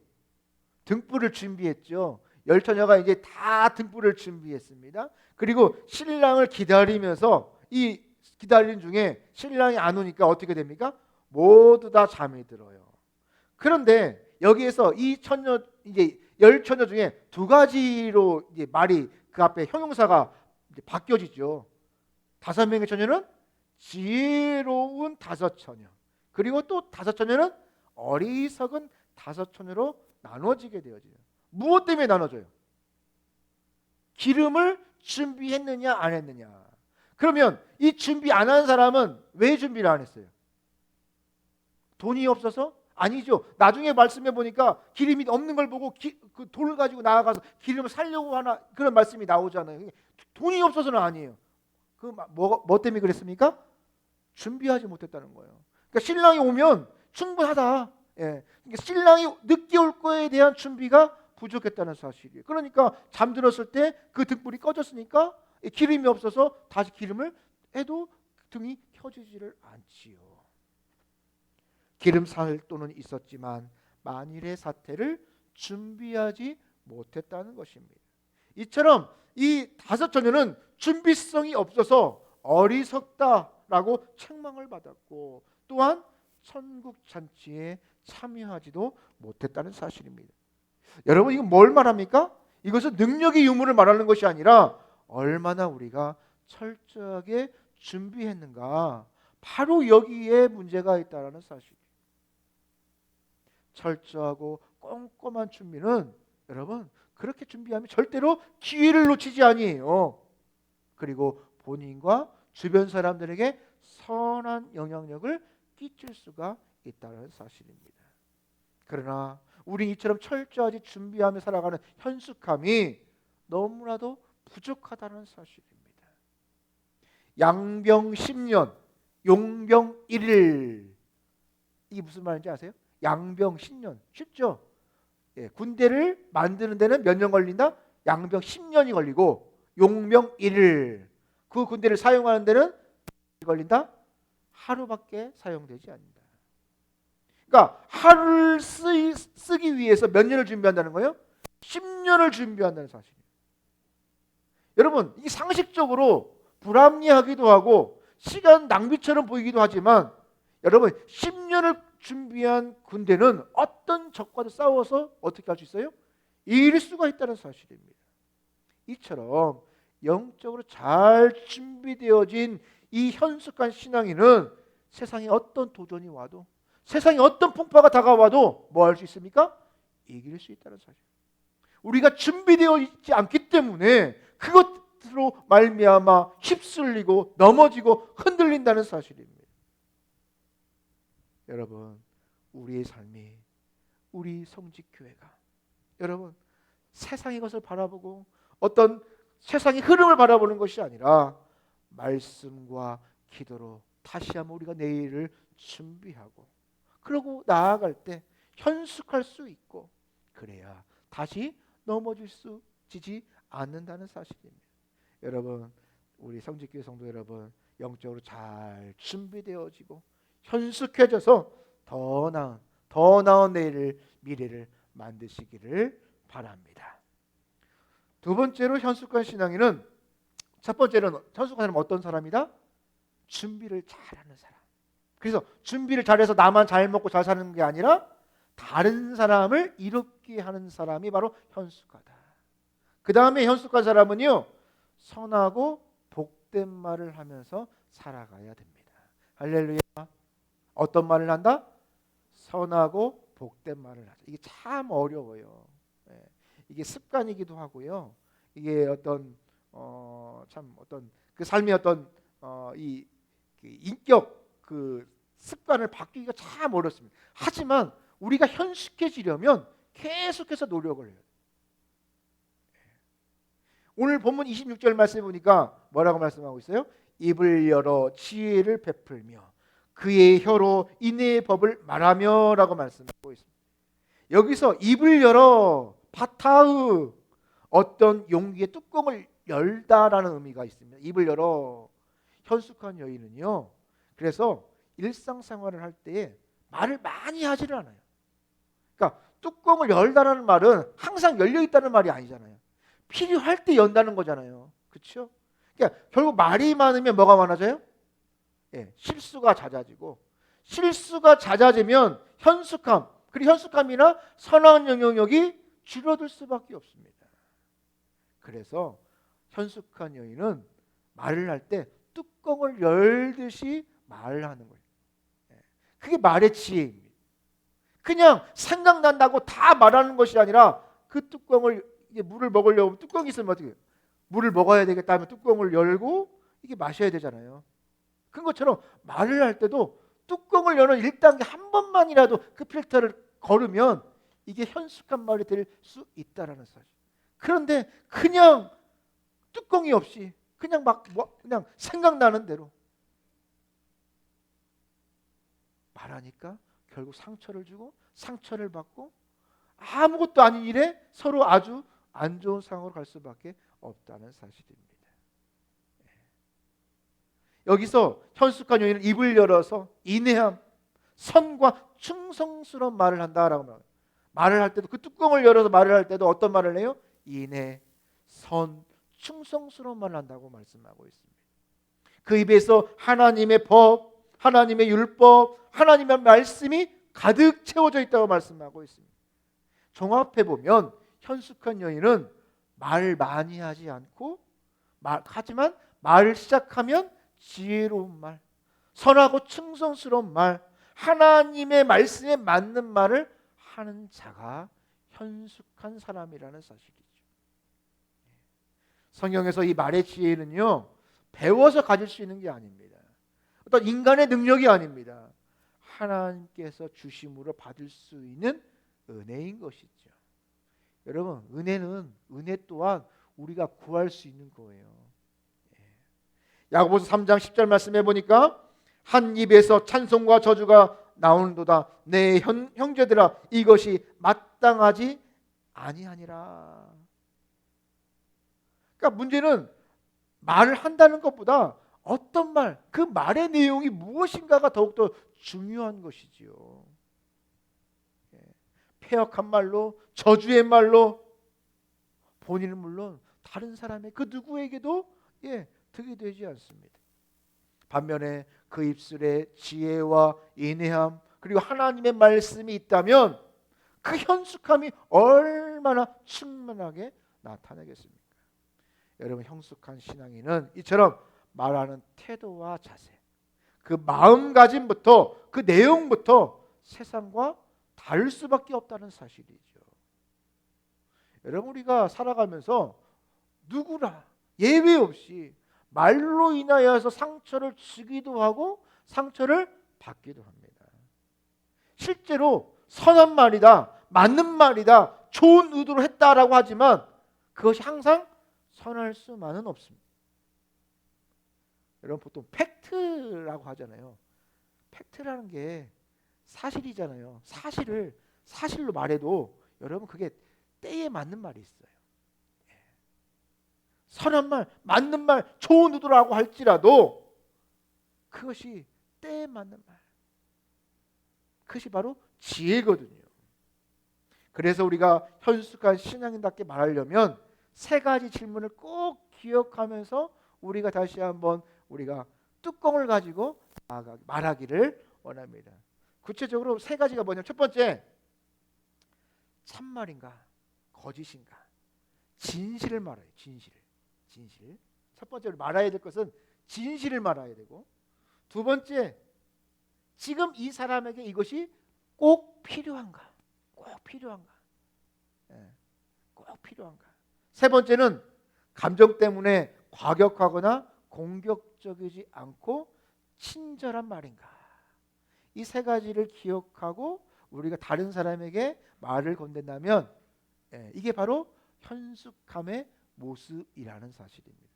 등불을 준비했죠. 열 처녀가 이제 다 등불을 준비했습니다. 그리고 신랑을 기다리면서 이 기다리는 중에 신랑이 안 오니까 어떻게 됩니까? 모두 다 잠이 들어요. 그런데 여기에서 이 처녀, 이제 열 처녀 중에 두 가지로 이제 말이 그 앞에 형용사가 이제 바뀌어지죠. 5명의 처녀는 지혜로운 5처녀, 그리고 또 5처녀는 어리석은 5처녀로 나눠지게 되어져요. 무엇 때문에 나눠져요? 기름을 준비했느냐 안 했느냐. 그러면 이 준비 안 한 사람은 왜 준비를 안 했어요? 돈이 없어서? 아니죠. 나중에 말씀해 보니까 기름이 없는 걸 보고 그 돌을 가지고 나아가서 기름을 살려고 하나, 그런 말씀이 나오잖아요. 돈이 없어서는 아니에요. 뭐 때문에 그랬습니까? 준비하지 못했다는 거예요. 그러니까 신랑이 오면 충분하다. 예. 그러니까 신랑이 늦게 올 거에 대한 준비가 부족했다는 사실이에요. 그러니까 잠들었을 때 그 등불이 꺼졌으니까 기름이 없어서 다시 기름을 해도 등이 켜지지를 않지요. 기름 살도는 있었지만 만일의 사태를 준비하지 못했다는 것입니다. 이처럼 이 5처녀는 준비성이 없어서 어리석다라고 책망을 받았고, 또한 천국 잔치에 참여하지도 못했다는 사실입니다. 여러분, 이건 뭘 말합니까? 이것은 능력의 유무를 말하는 것이 아니라 얼마나 우리가 철저하게 준비했는가, 바로 여기에 문제가 있다는 사실이에요. 철저하고 꼼꼼한 준비는 여러분, 그렇게 준비하면 절대로 기회를 놓치지 아니에요. 그리고 본인과 주변 사람들에게 선한 영향력을 끼칠 수가 있다는 사실입니다. 그러나 우리 이처럼 철저하게 준비하며 살아가는 현숙함이 너무나도 부족하다는 사실입니다. 양병 10년, 용병 1일. 이게 무슨 말인지 아세요? 양병 10년. 쉽죠? 예, 군대를 만드는 데는 몇 년 걸린다? 양병 10년이 걸리고 용병 1일. 그 군대를 사용하는 데는 걸린다? 하루밖에 사용되지 않는다. 그러니까 하루를 쓰기 위해서 몇 년을 준비한다는 거예요? 10년을 준비한다는 사실이에요. 여러분, 이 상식적으로 불합리하기도 하고 시간 낭비처럼 보이기도 하지만, 여러분, 10년을 준비한 군대는 어떤 적과도 싸워서 어떻게 할 수 있어요? 이길 수가 있다는 사실입니다. 이처럼 영적으로 잘 준비되어진 이 현숙한 신앙인은 세상에 어떤 도전이 와도, 세상에 어떤 풍파가 다가와도 뭐 할 수 있습니까? 이길 수 있다는 사실. 우리가 준비되어 있지 않기 때문에 그것으로 말미암아 휩쓸리고 넘어지고 흔들린다는 사실입니다. 여러분, 우리의 삶이, 우리 성직교회가 여러분 세상의 것을 바라보고 어떤 세상의 흐름을 바라보는 것이 아니라 말씀과 기도로 다시 한번 우리가 내일을 준비하고, 그러고 나아갈 때 현숙할 수 있고, 그래야 다시 넘어지지 않는다는 사실입니다. 여러분, 우리 성직교회 성도 여러분, 영적으로 잘 준비되어지고 현숙해져서 더 나은 미래를 만드시기를 바랍니다. 두 번째로 현숙한 신앙인은, 첫 번째는 현숙한 사람은 어떤 사람이다? 준비를 잘하는 사람. 그래서 준비를 잘해서 나만 잘 먹고 잘 사는 게 아니라 다른 사람을 이롭게 하는 사람이 바로 현숙하다. 그 다음에 현숙한 사람은요, 선하고 복된 말을 하면서 살아가야 됩니다. 할렐루야. 어떤 말을 한다? 선하고 복된 말을 하자. 이게 참 어려워요. 예. 이게 습관이기도 하고요. 이게 어떤 참 어떤 그 삶의 어떤 이 인격 그 습관을 바뀌기가 참 어렵습니다. 하지만 우리가 현숙해지려면 계속해서 노력을 해요. 오늘 본문 26절 말씀해 보니까 뭐라고 말씀하고 있어요? 입을 열어 지혜를 베풀며 그의 혀로 인내의 법을 말하며라고 말씀하고 있습니다. 여기서 입을 열어 바타흐 어떤 용기의 뚜껑을 열다라는 의미가 있습니다. 입을 열어. 현숙한 여인은요, 그래서 일상생활을 할 때에 말을 많이 하지를 않아요. 그러니까 뚜껑을 열다라는 말은 항상 열려 있다는 말이 아니잖아요. 필요할 때 연다는 거잖아요. 그렇죠? 그러니까 결국 말이 많으면 뭐가 많아져요? 예, 실수가 잦아지고, 실수가 잦아지면 현숙함, 그리고 현숙함이나 선한 영향력이 줄어들 수밖에 없습니다. 그래서 현숙한 여인은 말을 할 때 뚜껑을 열듯이 말을 하는 거예요. 예, 그게 말의 지혜입니다. 그냥 생각난다고 다 말하는 것이 아니라 그 뚜껑을, 이게 물을 먹으려면 뚜껑이 있으면 어떻게 해요? 물을 먹어야 되겠다 하면 뚜껑을 열고 이게 마셔야 되잖아요. 그런 것처럼 말을 할 때도 뚜껑을 여는 1단계 한 번만이라도 그 필터를 걸으면 이게 현숙한 말이 될 수 있다라는 사실. 그런데 그냥 뚜껑이 없이 그냥 그냥 생각나는 대로 말하니까 결국 상처를 주고 상처를 받고 아무것도 아닌 일에 서로 아주 안 좋은 상황으로 갈 수밖에 없다는 사실입니다. 여기서 현숙한 여인은 입을 열어서 인내함, 선과 충성스러운 말을 한다라고 말합니다. 말을 할 때도 그 뚜껑을 열어서 말을 할 때도 어떤 말을 해요? 인내, 선, 충성스러운 말을 한다고 말씀하고 있습니다. 그 입에서 하나님의 법, 하나님의 율법, 하나님의 말씀이 가득 채워져 있다고 말씀하고 있습니다. 종합해 보면 현숙한 여인은 말 많이 하지 않고 하지만 말을 시작하면 지혜로운 말, 선하고 충성스러운 말, 하나님의 말씀에 맞는 말을 하는 자가 현숙한 사람이라는 사실이죠. 성경에서 이 말의 지혜는요, 배워서 가질 수 있는 게 아닙니다. 어떤 인간의 능력이 아닙니다. 하나님께서 주심으로 받을 수 있는 은혜인 것이죠. 여러분, 은혜 또한 우리가 구할 수 있는 거예요. 야고보서 3장 10절 말씀해 보니까 한 입에서 찬송과 저주가 나오는도다. 내 형제들아, 이것이 마땅하지 아니하니라. 그러니까 문제는 말을 한다는 것보다 어떤 말, 그 말의 내용이 무엇인가가 더욱더 중요한 것이지요. 폐역한 말로, 저주의 말로 본인은 물론 다른 사람의 그 누구에게도 득이 되지 않습니다. 반면에 그 입술에 지혜와 인내함 그리고 하나님의 말씀이 있다면 그 현숙함이 얼마나 충만하게 나타나겠습니까? 여러분, 형숙한 신앙인은 이처럼 말하는 태도와 자세, 그 마음가짐부터 그 내용부터 세상과 다를 수밖에 없다는 사실이죠. 여러분, 우리가 살아가면서 누구나 예외 없이 말로 인하여서 상처를 주기도 하고 상처를 받기도 합니다. 실제로 선한 말이다, 맞는 말이다, 좋은 의도로 했다라고 하지만 그것이 항상 선할 수만은 없습니다. 여러분, 보통 팩트라고 하잖아요. 팩트라는 게 사실이잖아요. 사실을 사실로 말해도 여러분 그게 때에 맞는 말이 있어요. 선한 말, 맞는 말, 좋은 의도라고 할지라도 그것이 때에 맞는 말, 그것이 바로 지혜거든요. 그래서 우리가 현숙한 신앙인답게 말하려면 세 가지 질문을 꼭 기억하면서 우리가 다시 한번 우리가 뚜껑을 가지고 말하기를 원합니다. 구체적으로 세 가지가 뭐냐면, 첫 번째, 참말인가 거짓인가, 진실을 말해요. 진실. 첫 번째로 말해야 될 것은 진실을 말해야 되고, 두 번째, 지금 이 사람에게 이것이 꼭 필요한가? 꼭 필요한가? 예, 꼭 필요한가? 세 번째는 감정 때문에 과격하거나 공격적이지 않고 친절한 말인가? 이 세 가지를 기억하고 우리가 다른 사람에게 말을 건넨다면, 이게 바로 현숙함의 모습이라는 사실입니다.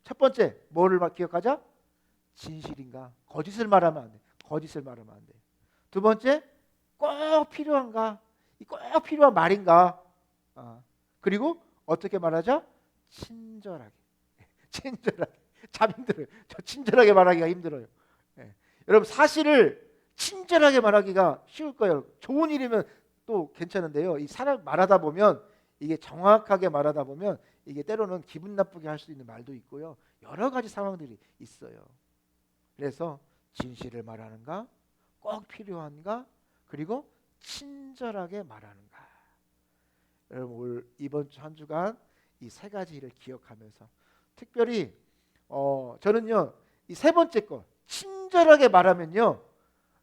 첫 번째, 뭐를 기억하자? 진실인가? 거짓을 말하면 안 돼. 거짓을 말하면 안 돼. 두 번째, 꼭 필요한가? 이 꼭 필요한 말인가? 그리고 어떻게 말하자? 친절하게. 친절하게. 참 힘들어요. 저 친절하게 말하기가 힘들어요. 여러분, 사실을 친절하게 말하기가 쉬울 거예요. 좋은 일이면 또 괜찮은데요. 이 사람 말하다 보면, 이게 정확하게 말하다 보면 이게 때로는 기분 나쁘게 할 수 있는 말도 있고요. 여러 가지 상황들이 있어요. 그래서 진실을 말하는가, 꼭 필요한가, 그리고 친절하게 말하는가. 여러분, 이번 주 한 주간 이 세 가지를 기억하면서 특별히 저는요, 이 세 번째 거 친절하게 말하면요,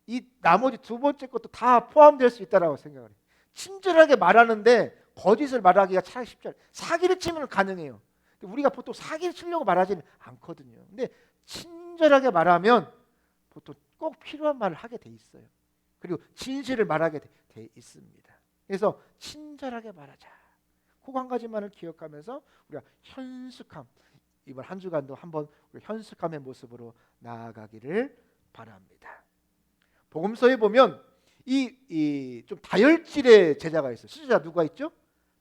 이 나머지 두 번째 것도 다 포함될 수 있다라고 생각을 해요. 친절하게 말하는데 거짓을 말하기가 참 쉽지 않아요. 사기를 치면 가능해요. 우리가 보통 사기를 치려고 말하지는 않거든요. 근데 친절하게 말하면 보통 꼭 필요한 말을 하게 돼 있어요. 그리고 진실을 말하게 돼 있습니다. 그래서 친절하게 말하자. 그 한 가지만을 기억하면서 우리가 현숙함, 이번 한 주간도 한번 우리 현숙함의 모습으로 나아가기를 바랍니다. 복음서에 보면 이 좀 다혈질의 제자가 있어요. 수제자 누가 있죠?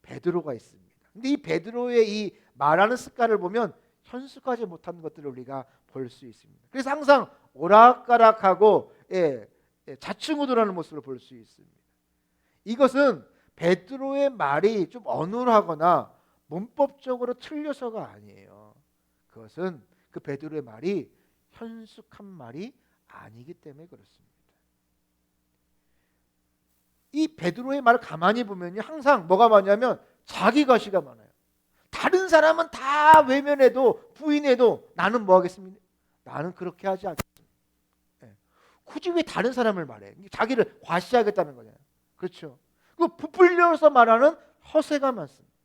베드로가 있습니다. 근데 이 베드로의 이 말하는 습관을 보면 현숙하지 못한 것들을 우리가 볼 수 있습니다. 그래서 항상 오락가락하고 자충우돌하는 모습을 볼 수 있습니다. 이것은 베드로의 말이 좀 어눌하거나 문법적으로 틀려서가 아니에요. 그것은 그 베드로의 말이 현숙한 말이 아니기 때문에 그렇습니다. 이 베드로의 말을 가만히 보면요, 항상 뭐가 많냐면 자기 과시가 많아요. 다른 사람은 다 외면해도 부인해도 나는 뭐 하겠습니까? 나는 그렇게 하지 않겠습니다. 굳이 왜 다른 사람을 말해? 자기를 과시하겠다는 거잖아요. 그렇죠? 그 부풀려서 말하는 허세가 많습니다.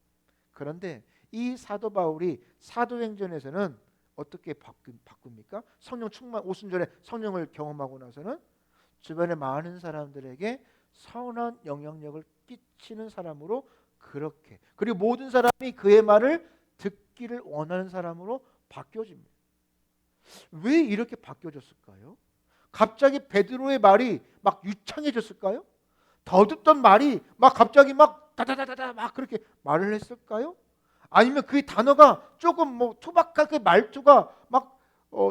그런데 이 사도 바울이 사도행전에서는 어떻게 바꿉니까? 성령 충만, 오순절에 성령을 경험하고 나서는 주변의 많은 사람들에게 선한 영향력을 끼치는 사람으로, 그렇게, 그리고 모든 사람이 그의 말을 듣기를 원하는 사람으로 바뀌어집니다. 왜 이렇게 바뀌어졌을까요? 갑자기 베드로의 말이 막 유창해졌을까요? 더 듣던 말이 막 갑자기 막 다다다다다 막 그렇게 말을 했을까요? 아니면 그 단어가 조금 뭐 투박하게 말투가 막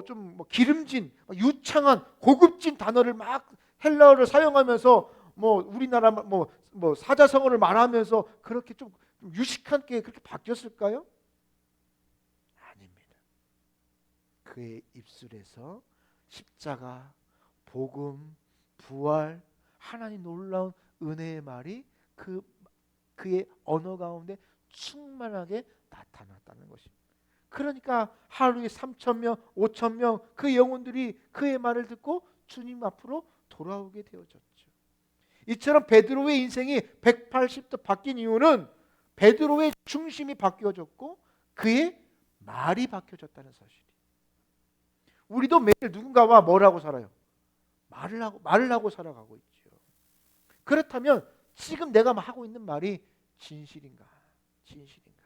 좀 뭐 기름진 유창한 고급진 단어를 막 헬라어를 사용하면서 뭐 우리나라 뭐 사자성어를 말하면서 그렇게 좀 유식하게 그렇게 바뀌었을까요? 아닙니다. 그의 입술에서 십자가, 복음, 부활, 하나님 놀라운 은혜의 말이 그의 언어 가운데 충만하게 나타났다는 것입니다. 그러니까 하루에 3,000명, 5,000명 그 영혼들이 그의 말을 듣고 주님 앞으로 돌아오게 되어졌죠. 이처럼 베드로의 인생이 180도 바뀐 이유는 베드로의 중심이 바뀌어졌고 그의 말이 바뀌어졌다는 사실이에요. 우리도 매일 누군가와 뭐라고 살아요? 말을 하고 살아가고 있죠. 그렇다면 지금 내가 하고 있는 말이 진실인가? 진실인가?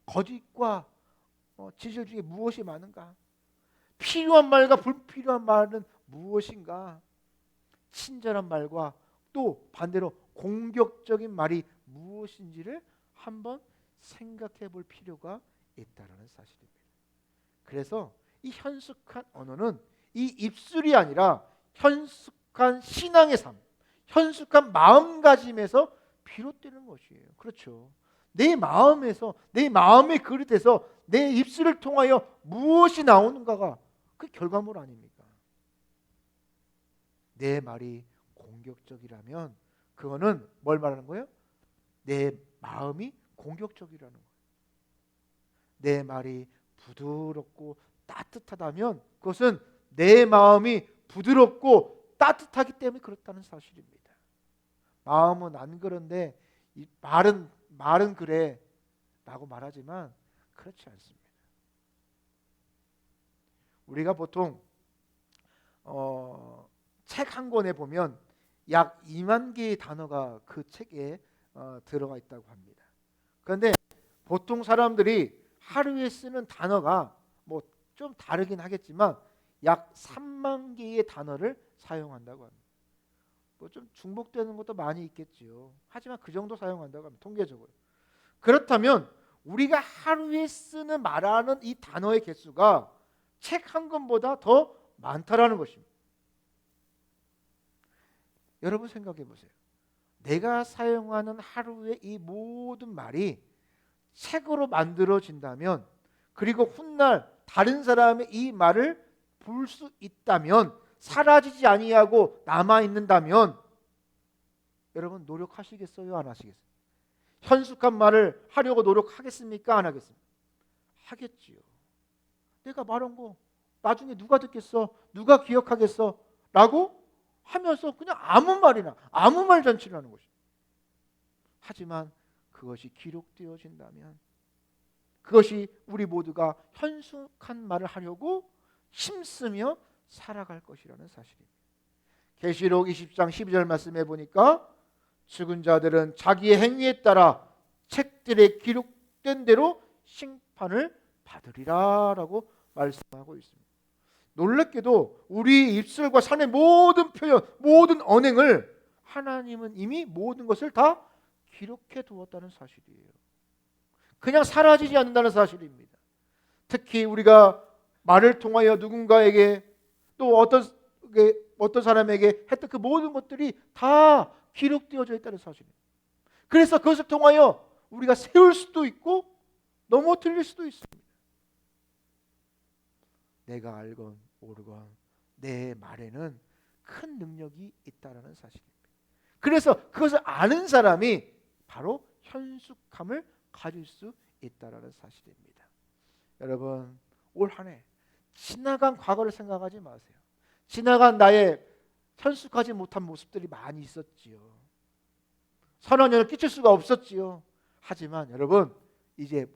거짓과 진실 중에 무엇이 많은가? 필요한 말과 불필요한 말은 무엇인가? 친절한 말과 또 반대로 공격적인 말이 무엇인지를 한번 생각해 볼 필요가 있다는 사실입니다. 그래서 이 현숙한 언어는 이 입술이 아니라 현숙한 신앙의 삶, 현숙한 마음가짐에서 비롯되는 것이에요. 그렇죠. 내 마음에서, 내 마음의 그릇에서 내 입술을 통하여 무엇이 나오는가가 그 결과물 아닙니까? 내 말이 공격적이라면 그거는 뭘 말하는 거예요? 내 마음이 공격적이라는 거예요. 내 말이 부드럽고 따뜻하다면 그것은 내 마음이 부드럽고 따뜻하기 때문에 그렇다는 사실입니다. 마음은 안 그런데 이 말은 그래 라고 말하지만 그렇지 않습니다. 우리가 보통 책 한 권에 보면 약 2만 개의 단어가 그 책에 들어가 있다고 합니다. 그런데 보통 사람들이 하루에 쓰는 단어가 뭐 좀 다르긴 하겠지만 약 3만 개의 단어를 사용한다고 합니다. 뭐 좀 중복되는 것도 많이 있겠지요. 하지만 그 정도 사용한다고 합니다. 통계적으로. 그렇다면 우리가 하루에 쓰는 말하는 이 단어의 개수가 책 한 권보다 더 많다라는 것입니다. 여러분 생각해 보세요. 내가 사용하는 하루의 이 모든 말이 책으로 만들어진다면, 그리고 훗날 다른 사람의 이 말을 볼 수 있다면, 사라지지 아니하고 남아 있는다면 여러분 노력하시겠어요? 안 하시겠어요? 현숙한 말을 하려고 노력하겠습니까? 안 하겠습니까? 하겠지요. 내가 말한 거 나중에 누가 듣겠어? 누가 기억하겠어? 라고 하면서 그냥 아무 말이나 아무 말 잔치를 하는 것입니다. 하지만 그것이 기록되어진다면, 그것이 우리 모두가 현숙한 말을 하려고 힘쓰며 살아갈 것이라는 사실입니다. 계시록 20장 12절 말씀해 보니까 죽은 자들은 자기의 행위에 따라 책들에 기록된 대로 심판을 받으리라 라고 말씀하고 있습니다. 놀랍게도 우리 입술과 삶의 모든 표현, 모든 언행을 하나님은 이미 모든 것을 다 기록해 두었다는 사실이에요. 그냥 사라지지 않는다는 사실입니다. 특히 우리가 말을 통하여 누군가에게 또 어떤 사람에게 했던 그 모든 것들이 다 기록되어져 있다는 사실입니다. 그래서 그것을 통하여 우리가 세울 수도 있고 넘어뜨릴 수도 있습니다. 내가 알건 모르건 내 말에는 큰 능력이 있다는 사실입니다. 그래서 그것을 아는 사람이 바로 현숙함을 가질 수 있다는 사실입니다. 여러분, 올 한 해 지나간 과거를 생각하지 마세요. 지나간 나의 현숙하지 못한 모습들이 많이 있었지요. 선한 영향을 끼칠 수가 없었지요. 하지만 여러분, 이제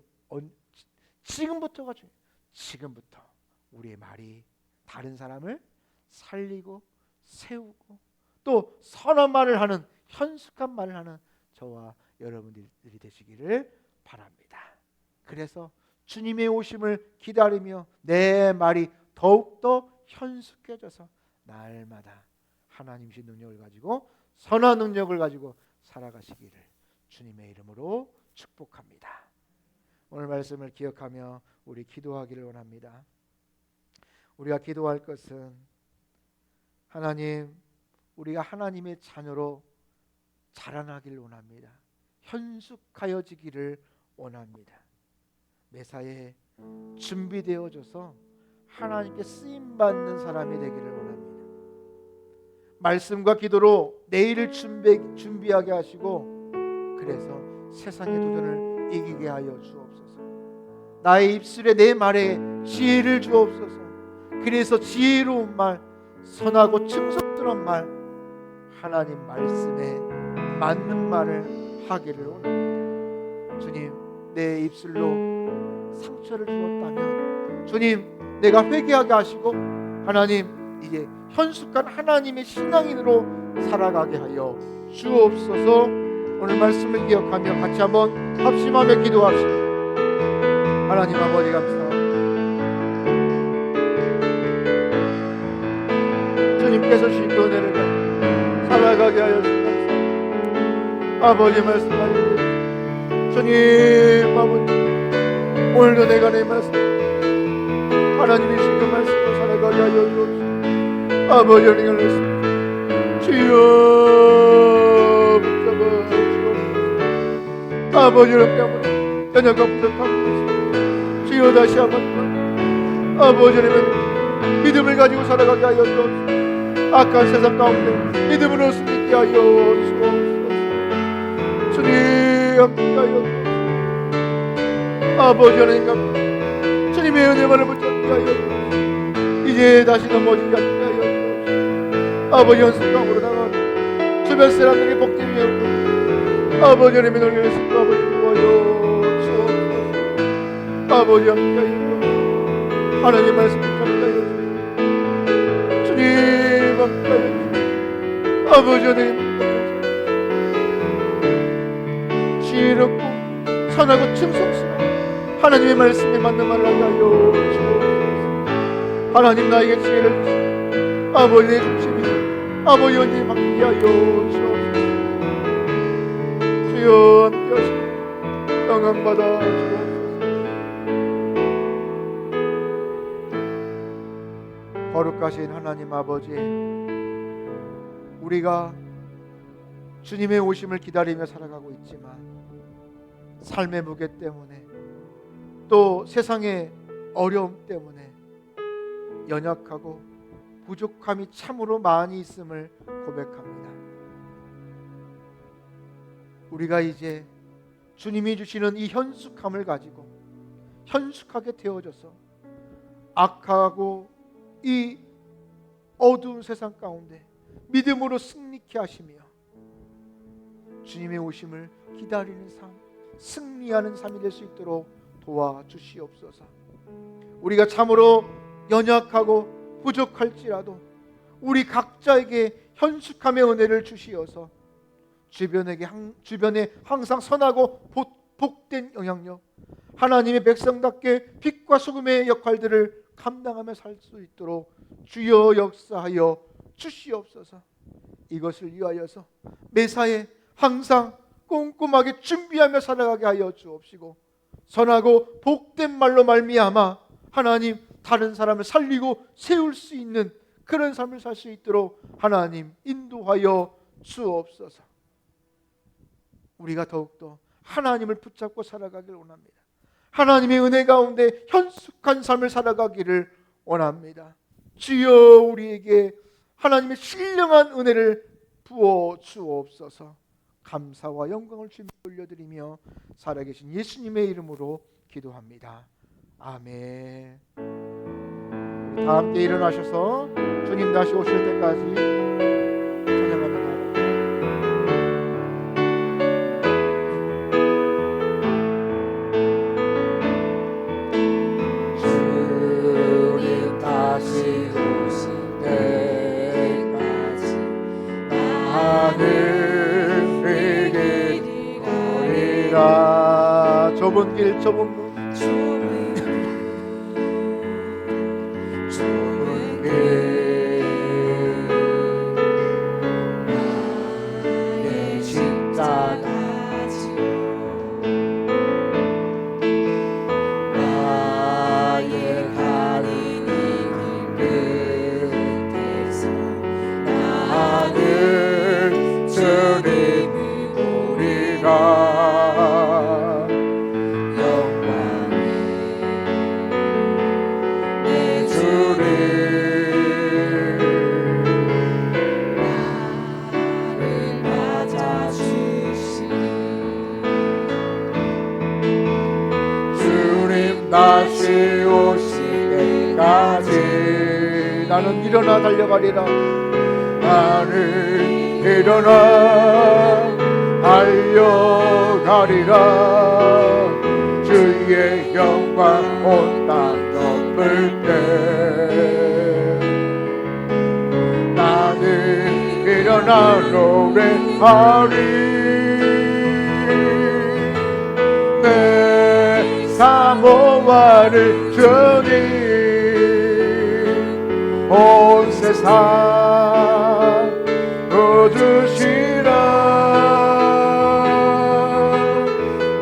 지금부터가 중요해요. 지금부터 우리의 말이 다른 사람을 살리고 세우고 또 선한 말을 하는, 현숙한 말을 하는 저와 여러분들이 되시기를 바랍니다. 그래서 주님의 오심을 기다리며 내 말이 더욱더 현숙해져서 날마다 하나님의 능력을 가지고, 선한 능력을 가지고 살아가시기를 주님의 이름으로 축복합니다. 오늘 말씀을 기억하며 우리 기도하기를 원합니다. 우리가 기도할 것은, 하나님, 우리가 하나님의 자녀로 자라나기를 원합니다. 현숙하여지기를 원합니다. 매사에 준비되어져서 하나님께 쓰임받는 사람이 되기를 원합니다. 말씀과 기도로 내일을 준비하게 하시고, 그래서 세상의 도전을 이기게 하여 주옵소서. 나의 입술에 내 말에 지혜를 주옵소서. 그래서 지혜로운 말, 선하고 충성스러운 말, 하나님 말씀에 맞는 말을 하기를 원합니다. 주님, 내 입술로 상처를 주었다면 주님, 내가 회개하게 하시고 하나님, 이제 현숙한 하나님의 신앙인으로 살아가게 하여 주옵소서. 오늘 말씀을 기억하며 같이 한번 합심하며 기도합시다. 하나님 아버지, 감사합니다. 주님께서 주신 그 은혜를 살아가게 하여 주옵소서. 아버지 말씀하십니다. 주님, 아버지, 오늘도 내가 내 말씀, 하나님의 그 말씀을 살아가게 하여 주옵소서. 아버지, 하나님 말씀 주여 붙잡아 주옵소서. 아버지, 이름 때문에 연약과 부족한 것을 주여 다시 한번 아버지 하나님 믿음을 가지고 살아가게 하여 주옵소서. 악한 세상 가운데 믿음으로 숨게 하여 주옵소서. 주님, 함께 하여 주옵소서. 아버지 하나님 감사합니다. 주님의 은혜만을 붙잡게 하여 주옵소서. 이제 다시 넘어지지 않게 하여 주옵소서. 아버지 연습 가운데로 나가 주변 사람들이 복되게 하고 아버지 하나님의 놀라는 승리 아버지 구하여 주옵소서. 아버지 함께 하여 주옵소서. 하나님 말씀 붙잡게 하여 주옵소서. 주님 함께 하여 주옵소서. 아버지 하나님 지혜롭고 선하고 충성스러운 하나님의 말씀에 맞는 말을 하여 주옵소서. 하나님 나에게 지혜를 주시고 아버지의 중심이 아버지 언니 맡기게 하여 주옵소서. 주여 함께 하시고 영광 받아 주옵소서. 거룩하신 하나님 아버지, 우리가 주님의 오심을 기다리며 살아가고 있지만 삶의 무게 때문에 또 세상의 어려움 때문에 연약하고 부족함이 참으로 많이 있음을 고백합니다. 우리가 이제 주님이 주시는 이 현숙함을 가지고 현숙하게 되어져서 악하고 이 어두운 세상 가운데 믿음으로 승리케 하시며 주님의 오심을 기다리는 삶, 승리하는 삶이 될 수 있도록 도와주시옵소서. 우리가 참으로 연약하고 부족할지라도 우리 각자에게 현숙함의 은혜를 주시어서 주변에 항상 선하고 복된 영향력, 하나님의 백성답게 빛과 소금의 역할들을 감당하며 살 수 있도록 주여 역사하여 주시옵소서. 이것을 위하여서 매사에 항상 꼼꼼하게 준비하며 살아가게 하여 주옵시고 선하고 복된 말로 말미암아 하나님 다른 사람을 살리고 세울 수 있는 그런 삶을 살 수 있도록 하나님 인도하여 주옵소서. 우리가 더욱더 하나님을 붙잡고 살아가길 원합니다. 하나님의 은혜 가운데 현숙한 삶을 살아가기를 원합니다. 주여 우리에게 하나님의 신령한 은혜를 부어 주옵소서. 감사와 영광을 주님께 올려드리며 살아계신 예수님의 이름으로 기도합니다. 아멘. 다 함께 일어나셔서 주님 다시 오실 때까지 찬양합니다. 주님 다시 오실 때까지 나는 좁은 길 좁은 문 좁은 길 나의 십자가 지고 나의 가는 길 끝에서 나는 주님을 보리라. 다시 오실 때까지 나는 일어나 달려가리라. 나는 일어나 달려가리라. 주의 영광 온 땅 덮을 때 나는 일어나 노래하리. 내 사모하는 주님 온 세상 도주시라.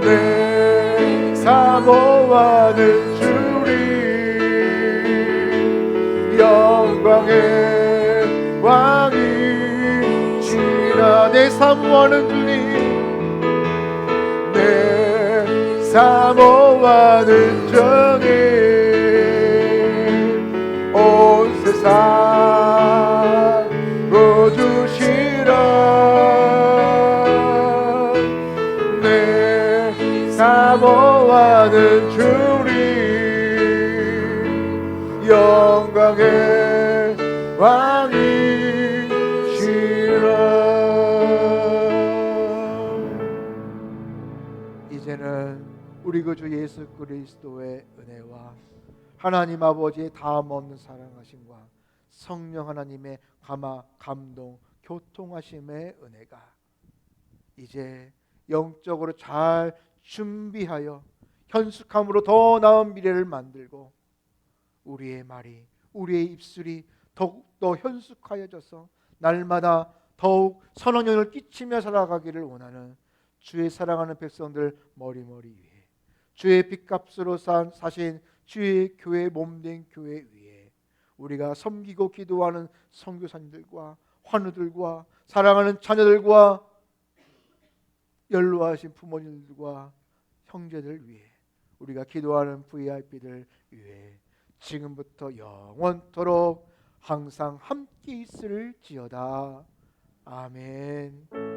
내 사모하는 주님 영광의 왕이시라. 내 사모하는 주님 내 사모하는 주님 온 세상 도주시라. 내 사모하는 이제는 우리 구주 예수 그리스도의 은혜와 하나님 아버지의 다함없는 사랑하심과 성령 하나님의 감동 교통하심의 은혜가 이제 영적으로 잘 준비하여 현숙함으로 더 나은 미래를 만들고 우리의 말이 우리의 입술이 더욱더 현숙하여져서 날마다 더욱 선한 영을 끼치며 살아가기를 원하는 주의 사랑하는 백성들 머리머리 위에 주의 빚값으로 사신 주의 교회 몸된 교회 위에 우리가 섬기고 기도하는 선교사님들과 환우들과 사랑하는 자녀들과 연로하신 부모님들과 형제들 위해 우리가 기도하는 VIP들 위해 지금부터 영원토록 항상 함께 있을지어다. 아멘.